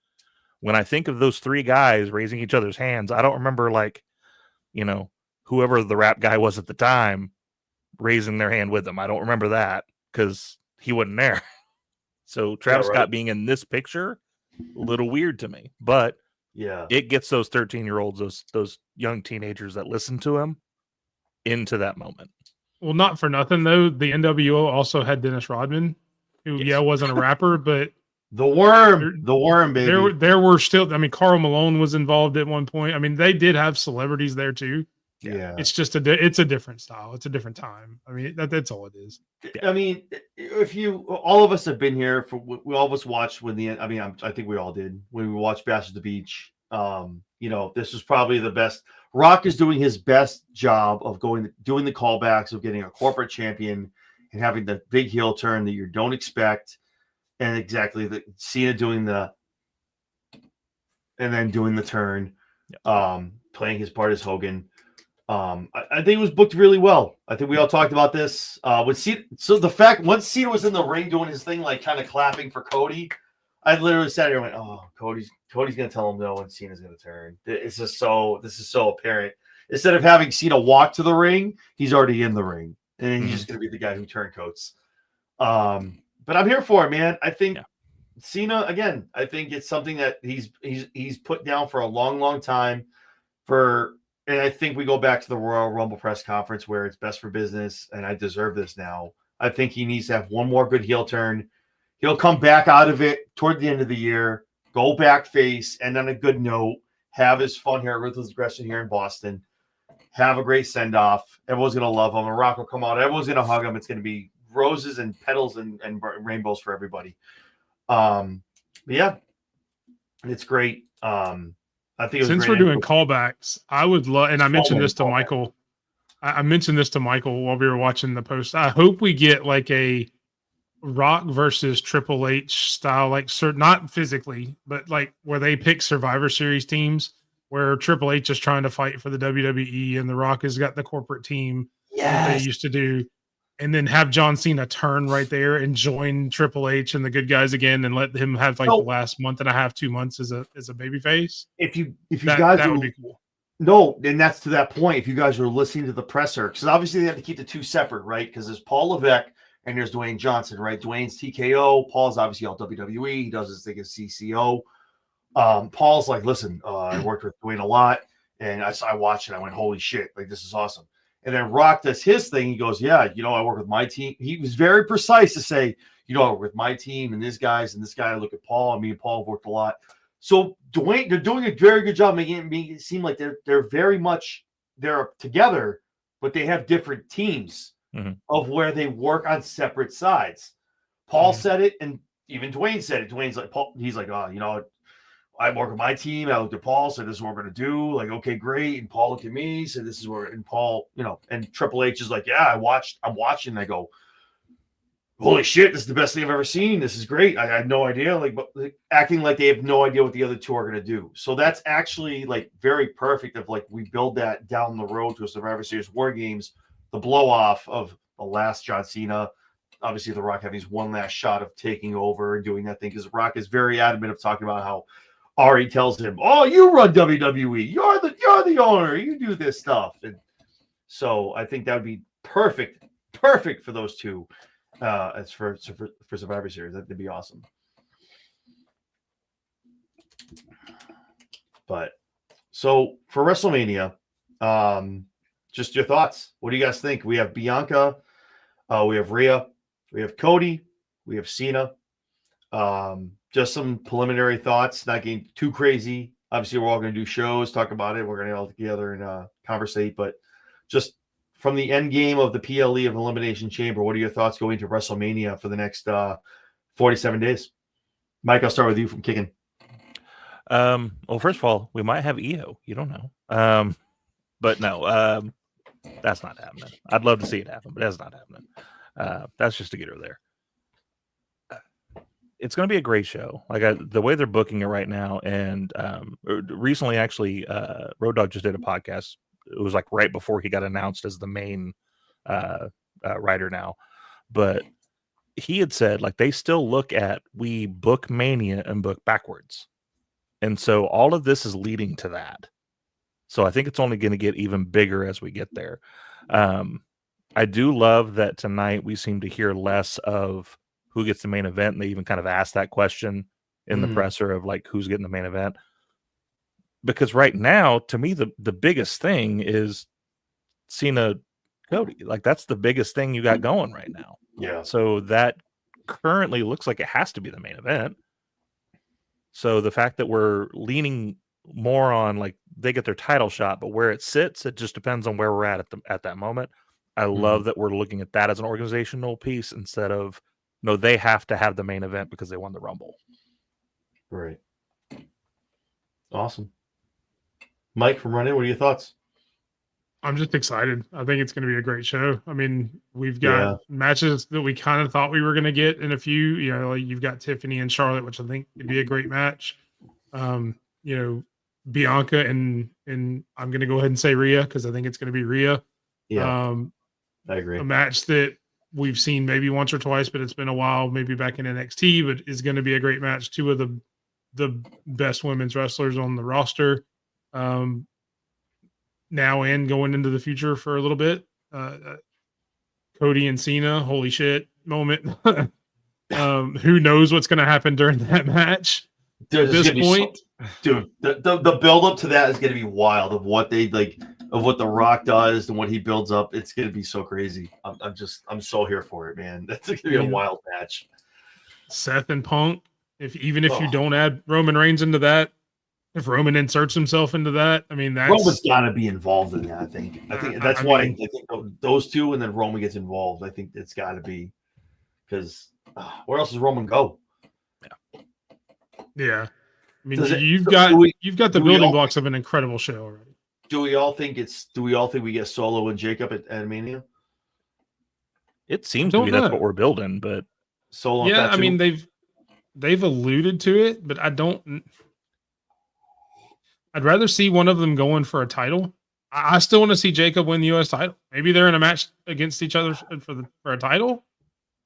when I think of those three guys raising each other's hands, I don't remember whoever the rap guy was at the time raising their hand with them. I don't remember that because he wasn't there. So Travis Scott being in this picture, a little weird to me, but yeah, it gets those 13-year-olds, those young teenagers that listen to him. into that moment. Well, not for nothing though. The NWO also had Dennis Rodman, who wasn't a rapper, but the worm, baby. There were still. I mean, Karl Malone was involved at one point. I mean, they did have celebrities there too. Yeah, it's just it's a different style. It's a different time. I mean, that's all it is. I mean, all of us have been here for. We all of us watched when I think we all did when we watched Bash at the Beach. This was probably the best. Rock is doing his best job of doing the callbacks of getting a corporate champion and having the big heel turn that you don't expect, and exactly the Cena doing and then doing the turn, playing his part as Hogan. I think it was booked really well. I think we all talked about this. With Cena, so the fact once Cena was in the ring doing his thing, like kind of clapping for Cody, I literally sat here and went, "Oh, Cody's gonna tell him no, and Cena's gonna turn." This is so apparent. Instead of having Cena walk to the ring, he's already in the ring, and he's just gonna be the guy who turncoats. But I'm here for it, man. I think Cena again. I think it's something that he's put down for a long time. And I think we go back to the Royal Rumble press conference where it's best for business, and I deserve this now. I think he needs to have one more good heel turn. He'll come back out of it toward the end of the year, go back face, and on a good note, have his fun here at Ruthless Aggression here in Boston. Have a great send-off. Everyone's going to love him. And Rock will come out. Everyone's going to hug him. It's going to be roses and petals and rainbows for everybody. But yeah, it's great. I think since we're doing callbacks, I would love, and I mentioned this to Michael. I mentioned this to Michael while we were watching the post. I hope we get like a Rock versus Triple H style, like not physically, but like where they pick Survivor Series teams, where Triple H is trying to fight for the WWE and the Rock has got the corporate team that they used to do, and then have John Cena turn right there and join Triple H and the good guys again, and let him have like the last month and a half, 2 months as a baby face. If you guys that would be cool. No, and that's to that point. If you guys were listening to the presser, because obviously they have to keep the two separate, right? Because there's Paul Levesque and there's Dwayne Johnson, right? Dwayne's TKO. Paul's obviously all WWE. He does his thing as CCO. Paul's like, listen, I worked with Dwayne a lot, and I watched it. I went, holy shit, like this is awesome. And then Rock does his thing. He goes, yeah, I work with my team. He was very precise to say, I work with my team and this guy. I look at Paul. I mean, Paul worked a lot. So Dwayne, they're doing a very good job making it seem like they're very much they're together, but they have different teams of where they work on separate sides. Paul said it, and even Dwayne said it. Dwayne's like, Paul, he's like, I work with my team. I looked at Paul, said, this is what we're going to do. Like, okay, great. And Paul looked at me, said, this is where, and Paul, and Triple H is like, yeah, I'm watching. And I go, holy shit, this is the best thing I've ever seen. This is great. I had no idea, acting like they have no idea what the other two are going to do. So that's actually like very perfect of like, we build that down the road to a Survivor Series War Games, the blow off of the last John Cena. Obviously, The Rock having his one last shot of taking over and doing that thing, because Rock is very adamant of talking about how Ari tells him, "Oh, you run WWE. You're the owner. You do this stuff." And so I think that would be perfect for those two. As for Survivor Series, that'd be awesome. But so for WrestleMania, just your thoughts. What do you guys think? We have Bianca, we have Rhea, we have Cody, we have Cena. Just some preliminary thoughts, not getting too crazy. Obviously, we're all going to do shows, talk about it. We're going to all together and conversate. But just from the end game of the PLE of Elimination Chamber, what are your thoughts going to WrestleMania for the next 47 days? Mike, I'll start with you from kicking. Well, first of all, we might have EO. You don't know. But no, that's not happening. I'd love to see it happen, but that's not happening. That's just to get her there. It's going to be a great show. Like the way they're booking it right now. And recently, actually, Road Dogg just did a podcast. It was like right before he got announced as the main writer now. But he had said, like, they still look at, we book Mania and book backwards. And so all of this is leading to that. So I think it's only going to get even bigger as we get there. I do love that tonight we seem to hear less of who gets the main event. And they even kind of asked that question in the presser of like, who's getting the main event? Because right now, to me, the biggest thing is Cena Cody. Like that's the biggest thing you got going right now. Yeah. So that currently looks like it has to be the main event. So the fact that we're leaning more on like they get their title shot, but where it sits, it just depends on where we're at that moment. I love that we're looking at that as an organizational piece instead of no, they have to have the main event because they won the Rumble. Right. Awesome. Mike from Running, what are your thoughts? I'm just excited. I think it's going to be a great show. I mean, we've got matches that we kind of thought we were going to get in a few. You know, like you've got Tiffany and Charlotte, which I think could be a great match. You know, Bianca and I'm going to go ahead and say Rhea because I think it's going to be Rhea. Yeah, I agree. A match that we've seen maybe once or twice, but it's been a while, maybe back in NXT, but is going to be a great match. Two of the best women's wrestlers on the roster. Now and going into the future for a little bit. Cody and Cena, holy shit moment. Who knows what's going to happen during that match? Dude, at this point, the build up to that is going to be wild. Of what they like, of what The Rock does and what he builds up. It's going to be so crazy. I'm so here for it, man. That's going to be a wild match. Seth and Punk. If you don't add Roman Reigns into that. If Roman inserts himself into that, I mean, Roman's got to be involved in that. I think that's why I think those two, and then Roman gets involved. I think it's got to be because where else does Roman go? Yeah. I mean, you've got the building blocks of an incredible show already. Do we all think we get Solo and Jacob at Mania? It seems to be that's what we're building, but Solo. Yeah, I mean they've alluded to it, but I don't. I'd rather see one of them going for a title. I still want to see Jacob win the U.S. title. Maybe they're in a match against each other for a title,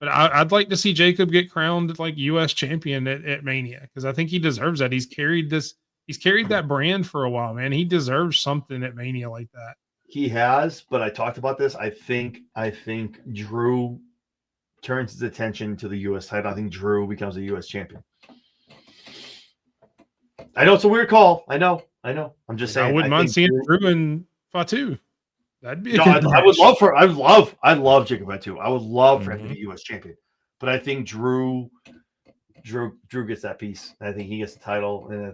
but I'd like to see Jacob get crowned like U.S. champion at Mania because I think he deserves that. He's carried that brand for a while, man. He deserves something at Mania like that. He has, but I talked about this. I think Drew turns his attention to the U.S. title. I think Drew becomes a U.S. champion. I know it's a weird call. I know. I'm just saying. I wouldn't mind seeing Drew and Fatu. That'd be. I would love. I love Jacob Fatu. I would love for him to be U.S. champion. But I think Drew gets that piece. I think he gets the title, and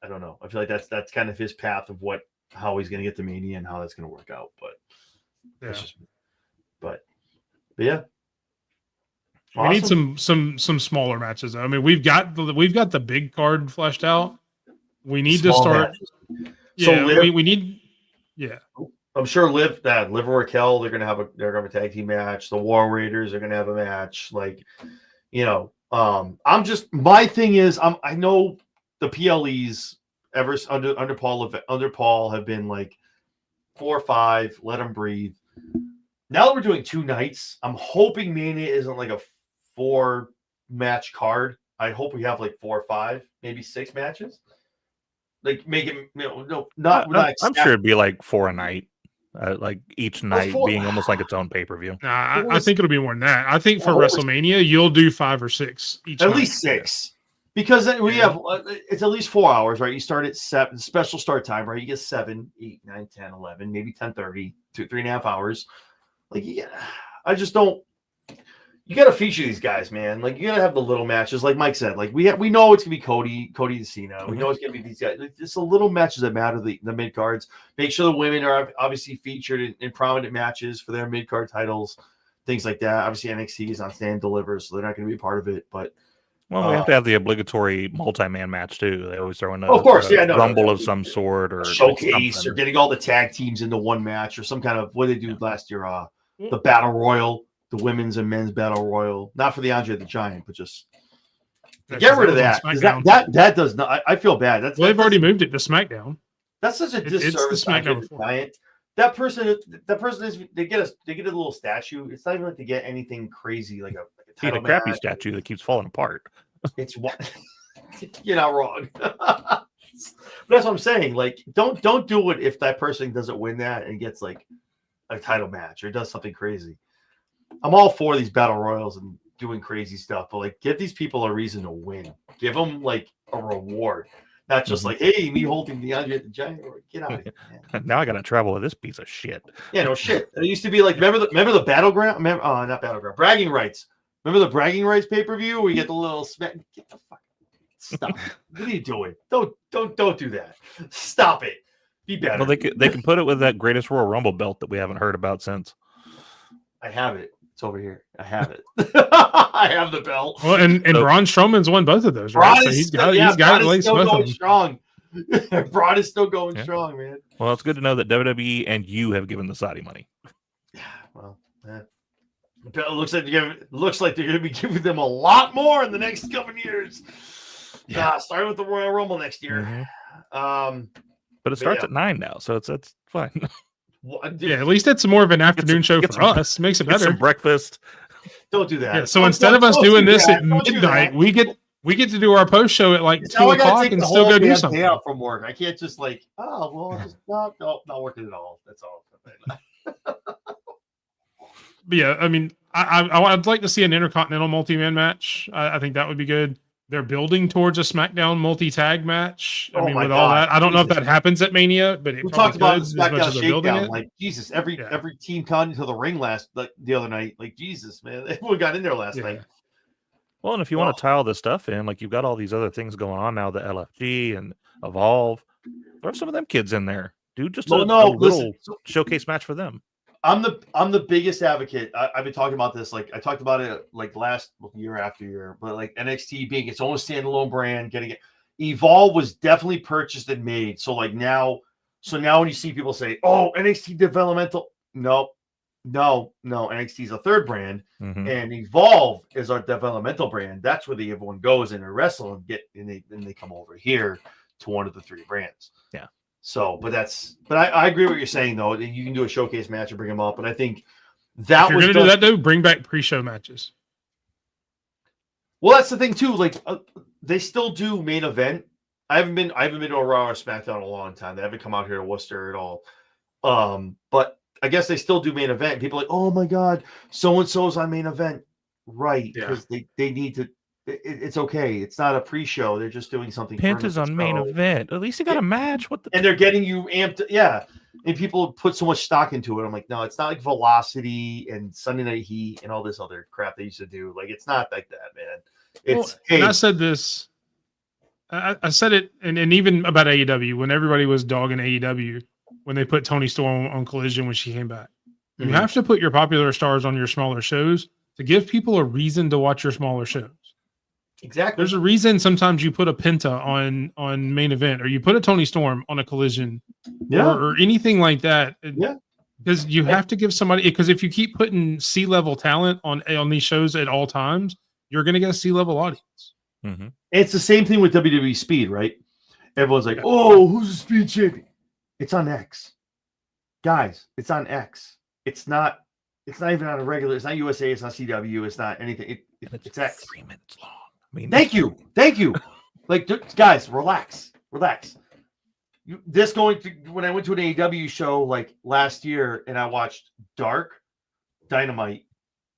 I don't know. I feel like that's kind of his path of how he's going to get to Mania and how that's going to work out. But but yeah. Awesome. We need some smaller matches. I mean, we've got the big card fleshed out. We need to start. Matches. Yeah, so we need. Yeah, I'm sure Liv and Raquel they're gonna have a tag team match. The War Raiders are gonna have a match. Like, I'm just my thing is I know the PLEs ever under Paul have been like 4 or 5. Let them breathe. Now that we're doing 2 nights, I'm hoping Mania isn't like a 4-match card. I hope we have like 4 or 5, maybe 6 matches. Like make it, I'm sure it'd be like 4 a night, like each night being almost like its own pay-per-view. Nah, I think it'll be more than that. I think for WrestleMania, you'll do 5 or 6 each. At least 6, because then we have it's at least 4 hours, right? You start at 7, special start time, right? You get 7, 8, 9, 10, 11, maybe 10:30, 3.5 hours. Like, I just don't. You got to feature these guys, man. Like, you got to have the little matches, like Mike said. Like, we know it's gonna be Cody and Cena. We know it's gonna be these guys. Like, just the little matches that matter. The mid cards. Make sure the women are obviously featured in prominent matches for their mid card titles, things like that. Obviously, NXT is on Stand Deliver, so they're not going to be a part of it. But we have to have the obligatory multi-man match too. They always throw in rumble of some sort or showcase or getting all the tag teams into one match or some kind of what they do last year. The Battle Royal. The women's and men's battle royal, not for the Andre the Giant, but just get rid of that. That does not. I feel bad. They've already moved it to SmackDown. That's such a disservice. That person is. They get a little statue. It's not even like they get anything crazy like a title match. Crappy statue that keeps falling apart. It's what you're not wrong. But that's what I'm saying. Like, don't do it if that person doesn't win that and gets like a title match or does something crazy. I'm all for these battle royals and doing crazy stuff, but like give these people a reason to win. Give them like a reward. Not just like, hey, me holding the Andre the Giant. Get out of here, man. Now I gotta travel with this piece of shit. Yeah, no shit. It used to be like, remember the battleground? Remember, not battleground, bragging rights. Remember the bragging rights pay-per-view where you get the little smack? Get the fuck. Stop. What are you doing? Don't do that. Stop it. Be better. Well, they can put it with that Greatest Royal Rumble belt that we haven't heard about since. I have it. It's over here. I have it. I have the belt. Well, and Braun Strowman's won both of those, right? So he's got at least still both going of them. strong. Braun is still going strong, man. Well, it's good to know that WWE and you have given the Saudi money. Yeah, well, it looks like they're going to be giving them a lot more in the next couple of years. Yeah, starting with the Royal Rumble next year. But it starts at 9 now, so it's fine. Yeah, at least it's more of an afternoon show for us. Makes it better. Some breakfast. Don't do that. Yeah, so instead of us doing this at midnight, we get to do our post show at like 2 o'clock and still go do something. Day out from work. I can't just like, just not working at all. That's all. But yeah, I mean, I'd like to see an Intercontinental multi-man match. I think that would be good. They're building towards a SmackDown multi-tag match. I mean, with all that, I don't know if that happens at Mania, but we talked about the SmackDown Shakedown. Like Jesus, every team got into the ring the other night. Like Jesus, man, everyone got in there last night. Well, and if you want to tie all this stuff in, like you've got all these other things going on now, the LFG and Evolve, throw some of them kids in there. Do just a little showcase match for them. I'm the biggest advocate. I've been talking about this. Like I talked about it like last year after year, but like NXT being its own standalone brand, getting it. Evolve was definitely purchased and made. So now when you see people say, "Oh, NXT developmental," no, NXT is a third brand, and Evolve is our developmental brand. That's where everyone goes and they wrestle and they come over here to one of the three brands. Yeah. So, but I agree with what you're saying though. You can do a showcase match and bring them up, but I think that if you're going to do that, though, bring back pre-show matches. Well, that's the thing too. Like they still do main event. I haven't been to a Raw or SmackDown in a long time. They haven't come out here to Worcester at all. But I guess they still do main event. People are like, oh my god, so and so's on main event, right? Because they need to. It's okay. It's not a pre-show. They're just doing something. Penta's on main event. At least you got a match. And they're getting you amped. Yeah. And people put so much stock into it. I'm like, no, it's not like Velocity and Sunday Night Heat and all this other crap they used to do. Like, it's not like that, man. It's and I said this. I said it, and even about AEW when everybody was dogging AEW when they put Toni Storm on Collision when she came back. You have to put your popular stars on your smaller shows to give people a reason to watch your smaller shows. Exactly. There's a reason sometimes you put a Penta on main event or you put a Toni Storm on a Collision or anything like that. Yeah. Because you have to give somebody, because if you keep putting C-level talent on these shows at all times, you're going to get a C-level audience. Mm-hmm. It's the same thing with WWE Speed, right? Everyone's like, oh, who's the Speed champion? It's on X. Guys, it's on X. It's not even on a regular, it's not USA, it's not CW, it's not anything. It's X. 3 minutes long. I mean, thank you. Like, guys, relax. When I went to an AEW show like last year, and I watched Dark, Dynamite,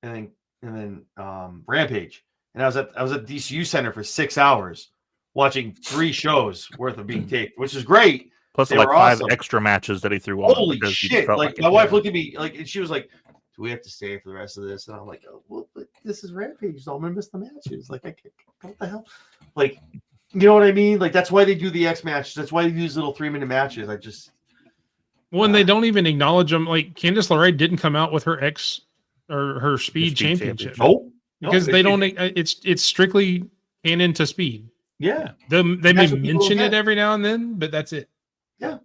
and then Rampage, and I was at DCU Center for 6 hours watching 3 shows worth of being taped, which is great. Plus, like 5 extra matches that he threw on. Holy shit! Like my wife looked at me like, and she was like, do we have to stay for the rest of this? And I'm like, oh, well, but this is Rampage, so I'm gonna miss the matches. Like, what the hell? Like, you know what I mean? Like, that's why they do the X matches. That's why they do these little 3-minute matches. When they don't even acknowledge them, like Candice LeRae didn't come out with her X or her Speed championship. Nope. Because they don't. It's strictly canon to Speed. Yeah. They may mention it every now and then, but that's it. Yeah.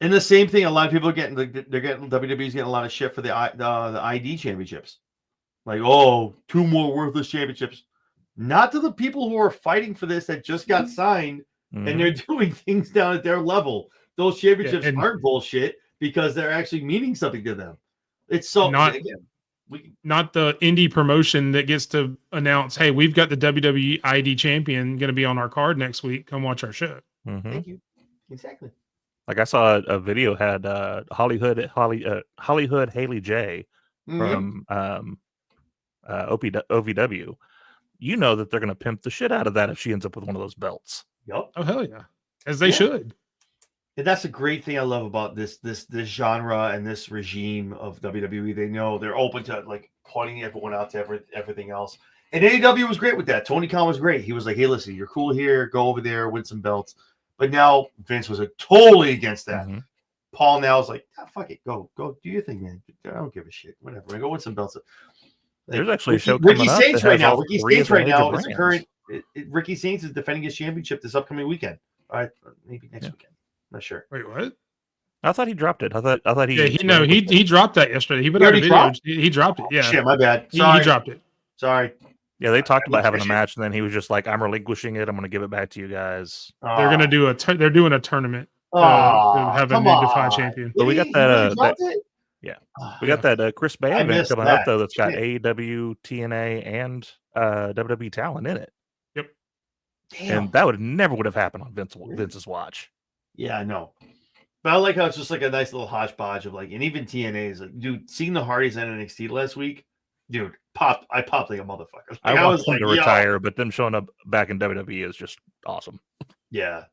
And the same thing, a lot of people WWE's getting a lot of shit for the ID championships. Like, 2 more worthless championships. Not to the people who are fighting for this that just got signed and they're doing things down at their level. Those championships aren't bullshit because they're actually meaning something to them. It's so not the indie promotion that gets to announce, hey, we've got the WWE ID champion going to be on our card next week. Come watch our show. Mm-hmm. Thank you. Exactly. Like I saw a video had Hollywood Haley J from OVW. You know that they're going to pimp the shit out of that if she ends up with one of those belts. Yep. Oh hell yeah, as they Yeah. should. And that's a great thing I love about this genre and this regime of WWE. They know they're open to like pointing everyone out to everything else. And AEW was great with that. Tony Khan was great. He was like, "Hey, listen, you're cool here. Go over there, win some belts." But now Vince was totally against that. Mm-hmm. Paul now is like, "Fuck it, go do your thing, man. I don't give a shit. Whatever. Go win some belts." Like, There's actually a show Ricky coming up Saints that right has now. all Ricky three Saints of the right major now is the brands. current. Ricky Saints is defending his championship this upcoming weekend. All right, maybe next weekend. Not sure. Wait, what? I thought he dropped it. I thought he. Yeah, he dropped that yesterday. He put He out a already video. dropped? He dropped it. Yeah, Shit, my bad. he Sorry. dropped it. Sorry. Yeah, they talked about having a Shit. match, and then he was just like, "I'm relinquishing it. I'm going to give it back to you guys." They're gonna do they're doing a tournament to have a come new Defy on. champion. But we got that. Yeah. We got that Chris Bay I event missed coming up that. though. That's got Shit. AEW, TNA, and WWE talent in it. Yep. Damn. And that would have happened on Vince's watch. Yeah, I know. But I like how it's just like a nice little hodgepodge of like, and even TNA is like, dude, seeing the Hardys in NXT last week, dude, I popped like a motherfucker. Like, I want them like, to retire, but them showing up back in WWE is just awesome. Yeah.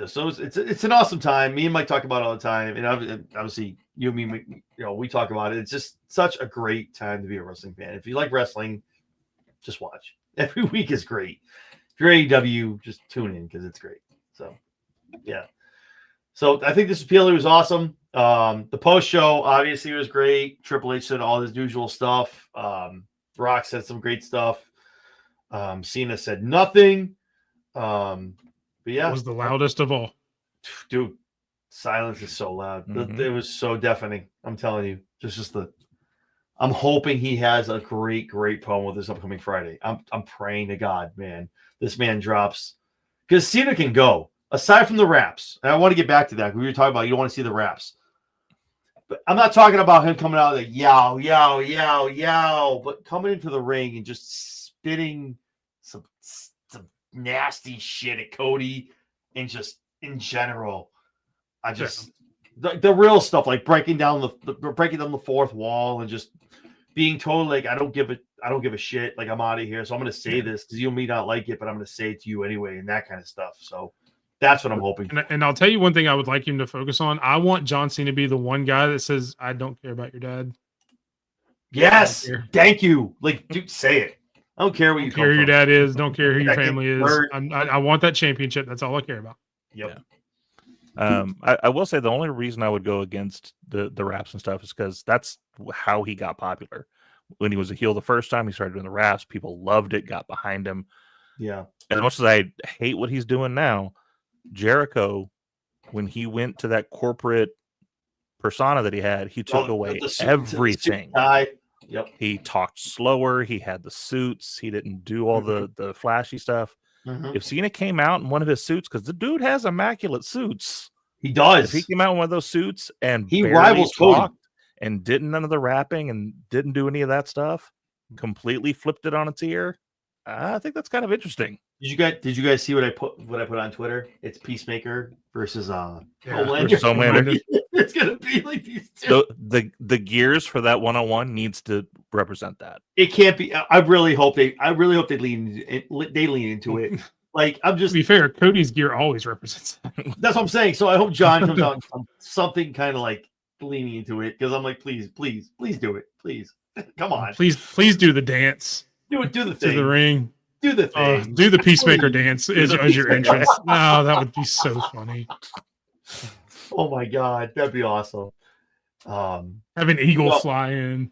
So it's an awesome time. Me and Mike talk about it all the time, and obviously you and me, we talk about it. It's just such a great time to be a wrestling fan. If you like wrestling, just watch. Every week is great. If you're AEW, just tune in because it's great. So, yeah. So I think this PLE was awesome. The post show obviously was great. Triple H said all his usual stuff. Rock said some great stuff. Cena said nothing. But yeah, It was the loudest of all. Dude, silence is so loud. Mhm. It was so deafening. I'm telling you, I'm hoping he has a great promo this upcoming Friday. I'm praying to God, man, this man drops because Cena can go aside from the raps. And I want to get back to that. We were talking about you don't want to see the raps, but I'm not talking about him coming out like yow, yow, yow, yow, but coming into the ring and just spitting some nasty shit at Cody and just in general. I just the real stuff like breaking down the fourth wall and just being told like I don't give a shit, like I'm out of here. So I'm gonna say this because you may not like it, but I'm gonna say it to you anyway, and that kind of stuff. So that's what I'm hoping for. And I'll tell you one thing I would like him to focus on. I want John Cena to be the one guy that says, I don't care about your dad. Yes, thank you. Like, dude, say it. I don't care what you care who your dad is. Don't care who your I family is. I want that championship. That's all I care about. Yep. Yeah. I will say the only reason I would go against the raps and stuff is because that's how he got popular. When he was a heel the first time, he started doing the raps. People loved it, got behind him. Yeah. And as much as I hate what he's doing now, Jericho, when he went to that corporate persona that he had, he took away everything. Yep. He talked slower. He had the suits. He didn't do all the flashy stuff. Mm-hmm. If Cena came out in one of his suits, because the dude has immaculate suits. He does. If he came out in one of those suits and he rivals Cody and didn't none of the rapping and didn't do any of that stuff, completely flipped it on its ear, I think that's kind of interesting. Did you guys see what I put on Twitter? It's Peacemaker versus Homelander. It's gonna be like these two. The gears for that one-on-one needs to represent that. It can't be. I really hope they lean into it. Like I'm just. To be fair, Cody's gear always represents that. That's what I'm saying. So I hope John comes out on something kind of like leaning into it because I'm like, please do it, please, come on, please do the dance. Do the thing. To the ring. Do the thing. Do the Peacemaker dance as your entrance. No, that would be so funny. Oh my God, that'd be awesome. Have an eagle fly in.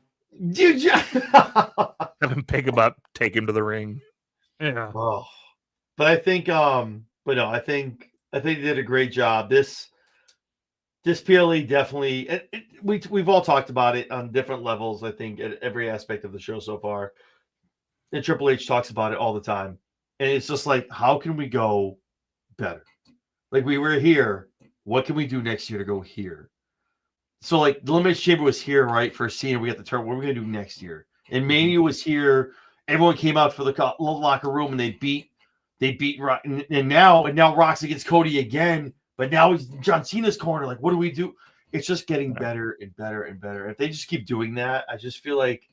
Dude, have him pick him up, take him to the ring. Yeah. Oh, but I think, I think they did a great job. This PLE definitely. We've all talked about it on different levels. I think at every aspect of the show so far. And Triple H talks about it all the time. And it's just like, how can we go better? Like, we were here. What can we do next year to go here? So, like, the Elimination Chamber was here, right? For Cena, we got the turn. What are we going to do next year? And Mania was here. Everyone came out for the locker room, and they beat Rock. And now Rock's against Cody again. But now he's John Cena's corner. Like, what do we do? It's just getting better and better and better. If they just keep doing that, I just feel like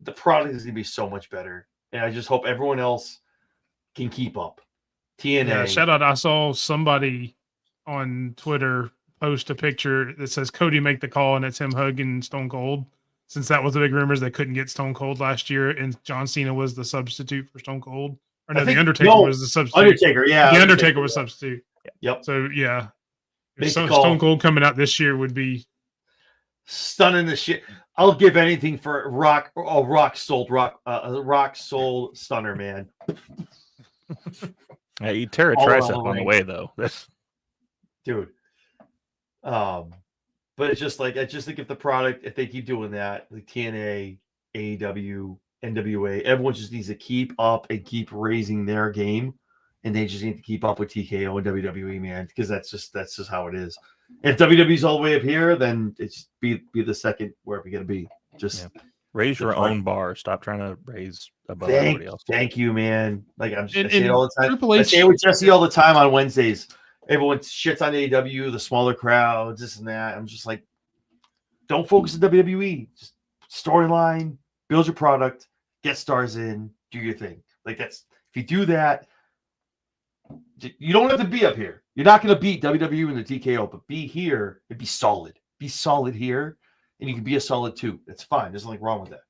the product is going to be so much better. And I just hope everyone else can keep up. TNA. Yeah, shout out. I saw somebody on Twitter post a picture that says Cody make the call, and it's him hugging Stone Cold. Since that was the big rumors, they couldn't get Stone Cold last year, and John Cena was the substitute for Stone Cold. Or no, the Undertaker was the substitute. Undertaker, yeah. The Undertaker was substitute. Yep. So yeah, Make so the call. Stone Cold coming out this year would be stunning the shit. I'll give anything for a rock soul stunner, man. Yeah, you tear a All tricep around the on the ring. way though. Dude. But it's just like I just think if the product, if they keep doing that, like TNA, AEW, NWA, everyone just needs to keep up and keep raising their game, and they just need to keep up with TKO and WWE, man, because that's just how it is. If WWE's all the way up here, then it's be the second wherever you're gonna be. Just raise your own bar. Stop trying to raise above everybody else. Thank you, man. Like I say And it all the time. Triple H, I say it with Jesse all the time on Wednesdays. Everyone shits on AEW, the smaller crowds, this and that. I'm just like, don't focus on WWE. Just storyline, build your product, get stars in, do your thing. Like if you do that, you don't have to be up here. You're not going to beat WWE in the TKO, but be here and be solid. Be solid here, and you can be a solid too. That's fine. There's nothing wrong with that.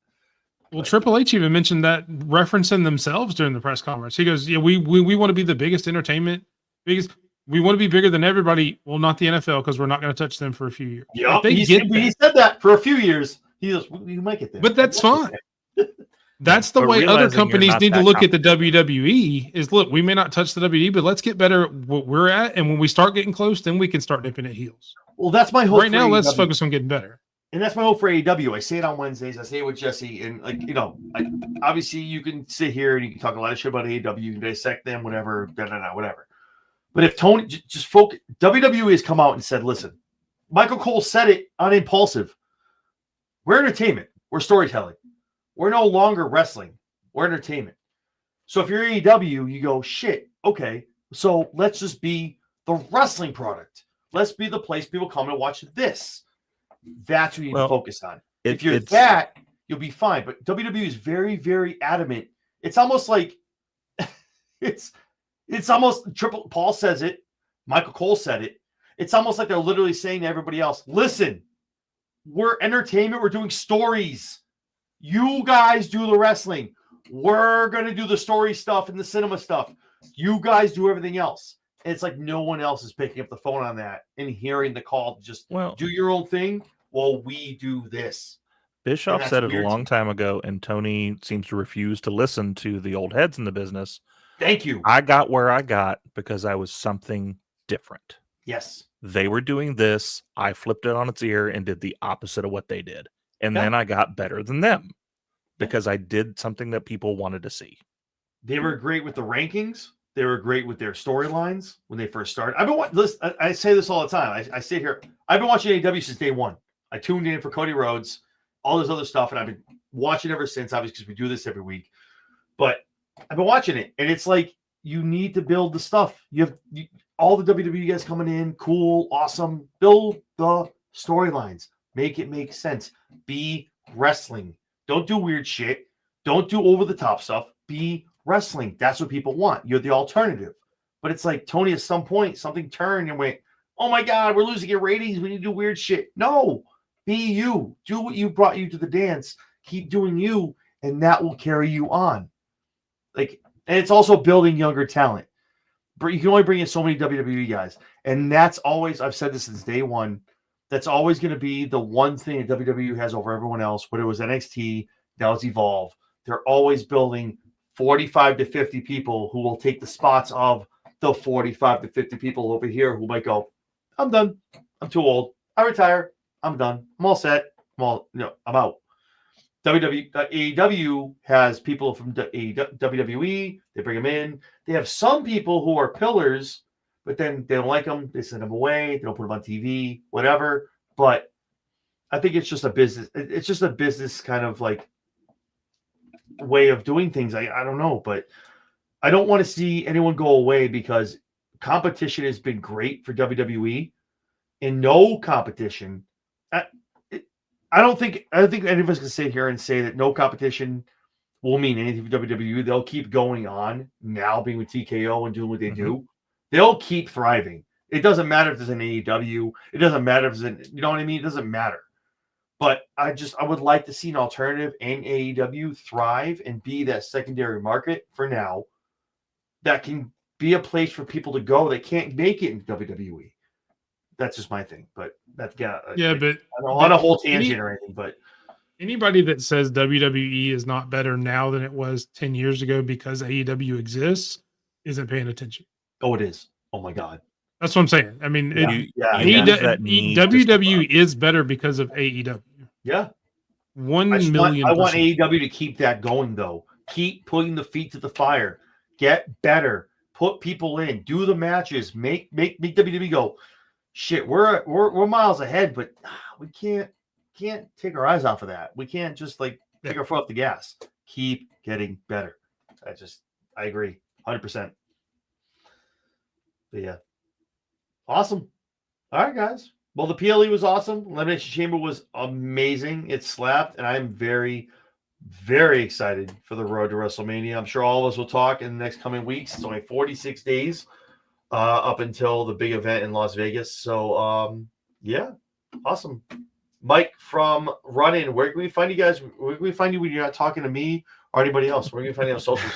well, Triple H even mentioned that, referencing themselves during the press conference. He goes, "Yeah, we want to be the biggest entertainment, biggest. We want to be bigger than everybody. Well, not the NFL, because we're not going to touch them for a few years." Yeah, he said that for a few years. He goes, "We might get there," but that's fine. That's the But way other realizing you're companies not need to that look at the WWE. Is look, we may not touch the WWE, but let's get better at what we're at, and when we start getting close, then we can start nipping at heels. Well, that's my hope. Right now, let's AEW. focus on getting better. And that's my hope for AEW. I say it on Wednesdays. I say it with Jesse. And, obviously you can sit here and you can talk a lot of shit about AEW. You can dissect them, whatever, whatever. But if Tony just focus, WWE has come out and said, listen, Michael Cole said it on Impulsive. We're entertainment. We're storytelling. We're no longer wrestling. We're entertainment. So if you're AEW, you go, shit, okay. So let's just be the wrestling product. Let's be the place people come and watch this. That's what you need to focus on. If you're that, you'll be fine. But WWE is very, very adamant. It's almost like it's almost triple. Paul says it. Michael Cole said it. It's almost like they're literally saying to everybody else, listen, we're entertainment. We're doing stories. You guys do the wrestling. We're going to do the story stuff and the cinema stuff. You guys do everything else. And it's like no one else is picking up the phone on that and hearing the call to just do your own thing while we do this. Bischoff said it a long time ago, and Tony seems to refuse to listen to the old heads in the business. Thank you. I got where I got because I was something different. Yes. They were doing this. I flipped it on its ear and did the opposite of what they did. And then I got better than them because I did something that people wanted to see. They were great with the rankings. They were great with their storylines when they first started. I say this all the time. I sit here. I've been watching AEW since day one. I tuned in for Cody Rhodes, all this other stuff, and I've been watching ever since, obviously, because we do this every week. But I've been watching it, and it's like you need to build the stuff. All the WWE guys coming in, cool, awesome. Build the storylines. Make it make sense. Be wrestling. Don't do weird shit. Don't do over-the-top stuff. Be wrestling. That's what people want. You're the alternative. But it's like, Tony, at some point, something turned and went, oh my God, we're losing your ratings. We need to do weird shit. No, be you. Do what you brought you to the dance. Keep doing you, and that will carry you on. And it's also building younger talent. But you can only bring in so many WWE guys. And that's always, I've said this since day one, that's always going to be the one thing that WWE has over everyone else. Whether it was NXT, now it's Evolve. They're always building 45 to 50 people who will take the spots of the 45 to 50 people over here who might go, I'm done. I'm too old. I retire. I'm done. I'm all set. I'm out. AEW has people from WWE. They bring them in. They have some people who are pillars, but then they don't like them. They send them away. They don't put them on TV, whatever. But I think it's just a business. It's just a business kind of like way of doing things. I don't know, but I don't want to see anyone go away because competition has been great for WWE, and no competition. I don't think any of us can sit here and say that no competition will mean anything for WWE. They'll keep going on now, being with TKO and doing what they do. They'll keep thriving. It doesn't matter if there's an AEW. It doesn't matter if there's an, you know what I mean? It doesn't matter. But I would like to see an alternative and AEW thrive and be that secondary market for now that can be a place for people to go that can't make it in WWE. That's just my thing. But that's but I don't want a whole tangent or anything, but anybody that says WWE is not better now than it was 10 years ago because AEW exists isn't paying attention. Oh, it is. Oh my God. That's what I'm saying. I mean, WWE is better because of AEW. Yeah. 1 million. I want AEW to keep that going, though. Keep putting the feet to the fire. Get better. Put people in. Do the matches. Make WWE go, shit, we're miles ahead, but we can't take our eyes off of that. We can't just take our foot off the gas. Keep getting better. I agree 100%. But yeah. Awesome. All right, guys. Well, the PLE was awesome. Elimination Chamber was amazing. It slapped, and I'm very, very excited for the road to WrestleMania. I'm sure all of us will talk in the next coming weeks. It's only 46 days up until the big event in Las Vegas. So, yeah, awesome. Mike from Run-In, where can we find you guys? Where can we find you when you're not talking to me or anybody else? Where can we find you on socials?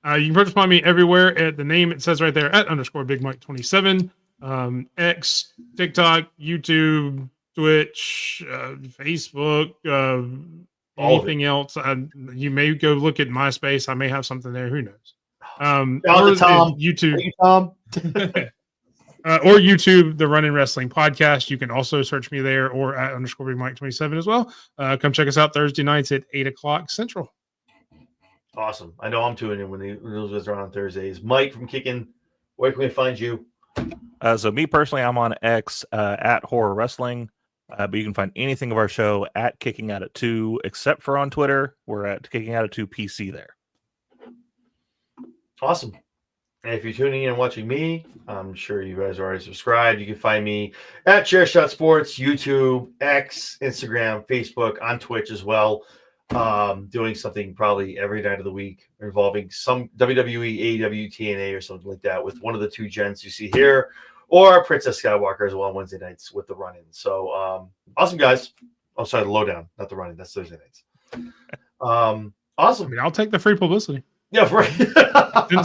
You can find me everywhere at the name it says right there at _Big Mike 27. X, TikTok, YouTube, Twitch, Facebook, anything else. You may go look at MySpace. I may have something there. Who knows? Tom. YouTube. Thank you, Tom. Or YouTube, the Run-In Wrestling Podcast. You can also search me there or at _Big Mike 27 as well. Come check us out Thursday nights at 8:00 Central. Awesome. I know I'm tuning in when those guys are on Thursdays. Mike from Kicking, where can we find you? So me personally, I'm on X at Horror Wrestling, but you can find anything of our show at Kicking Out at 2, except for on Twitter. We're at Kicking Out at 2 PC there. Awesome. And if you're tuning in and watching me, I'm sure you guys are already subscribed. You can find me at Chairshot Sports, YouTube, X, Instagram, Facebook, on Twitch as well. Doing something probably every night of the week involving some WWE, AEW, TNA, or something like that with one of the two gents you see here, or Princess Skywalker as well on Wednesday nights with the Run-In. So awesome, guys. Oh, sorry, the Lowdown, not the Run-In. That's Thursday nights. Awesome. I mean, I'll take the free publicity. Yeah, right.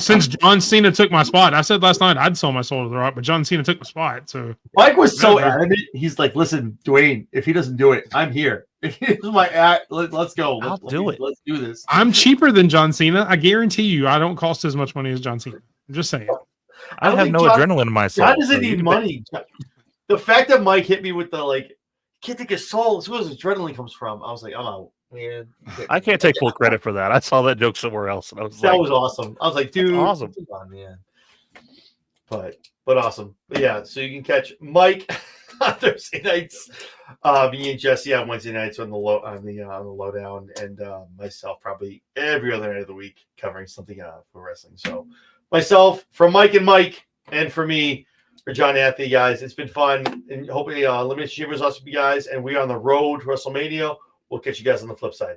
Since John Cena took my spot, I said last night I'd sell my soul to The Rock, but John Cena took my spot. So Mike was so adamant. He's like, "Listen, Dwayne, if he doesn't do it, I'm here. Here's my act. Let's go. Let's do this. I'm cheaper than John Cena. I guarantee you, I don't cost as much money as John Cena. I'm just saying. I have no adrenaline in myself. John doesn't need money. The fact that Mike hit me with the can't take his soul. That's where his adrenaline comes from. I was like, I'm out. Man, I can't take full credit for that. I saw that joke somewhere else, and I was that was awesome. I was like, dude, awesome, man. But awesome. But yeah, so you can catch Mike on Thursday nights, me and Jesse on Wednesday nights on the Lowdown, and myself probably every other night of the week covering something for wrestling. So myself, from Mike and Mike, and for me, for John Anthony, guys, it's been fun, and hopefully Elimination Chamber is awesome for you guys, and we are on the road to WrestleMania. We'll catch you guys on the flip side.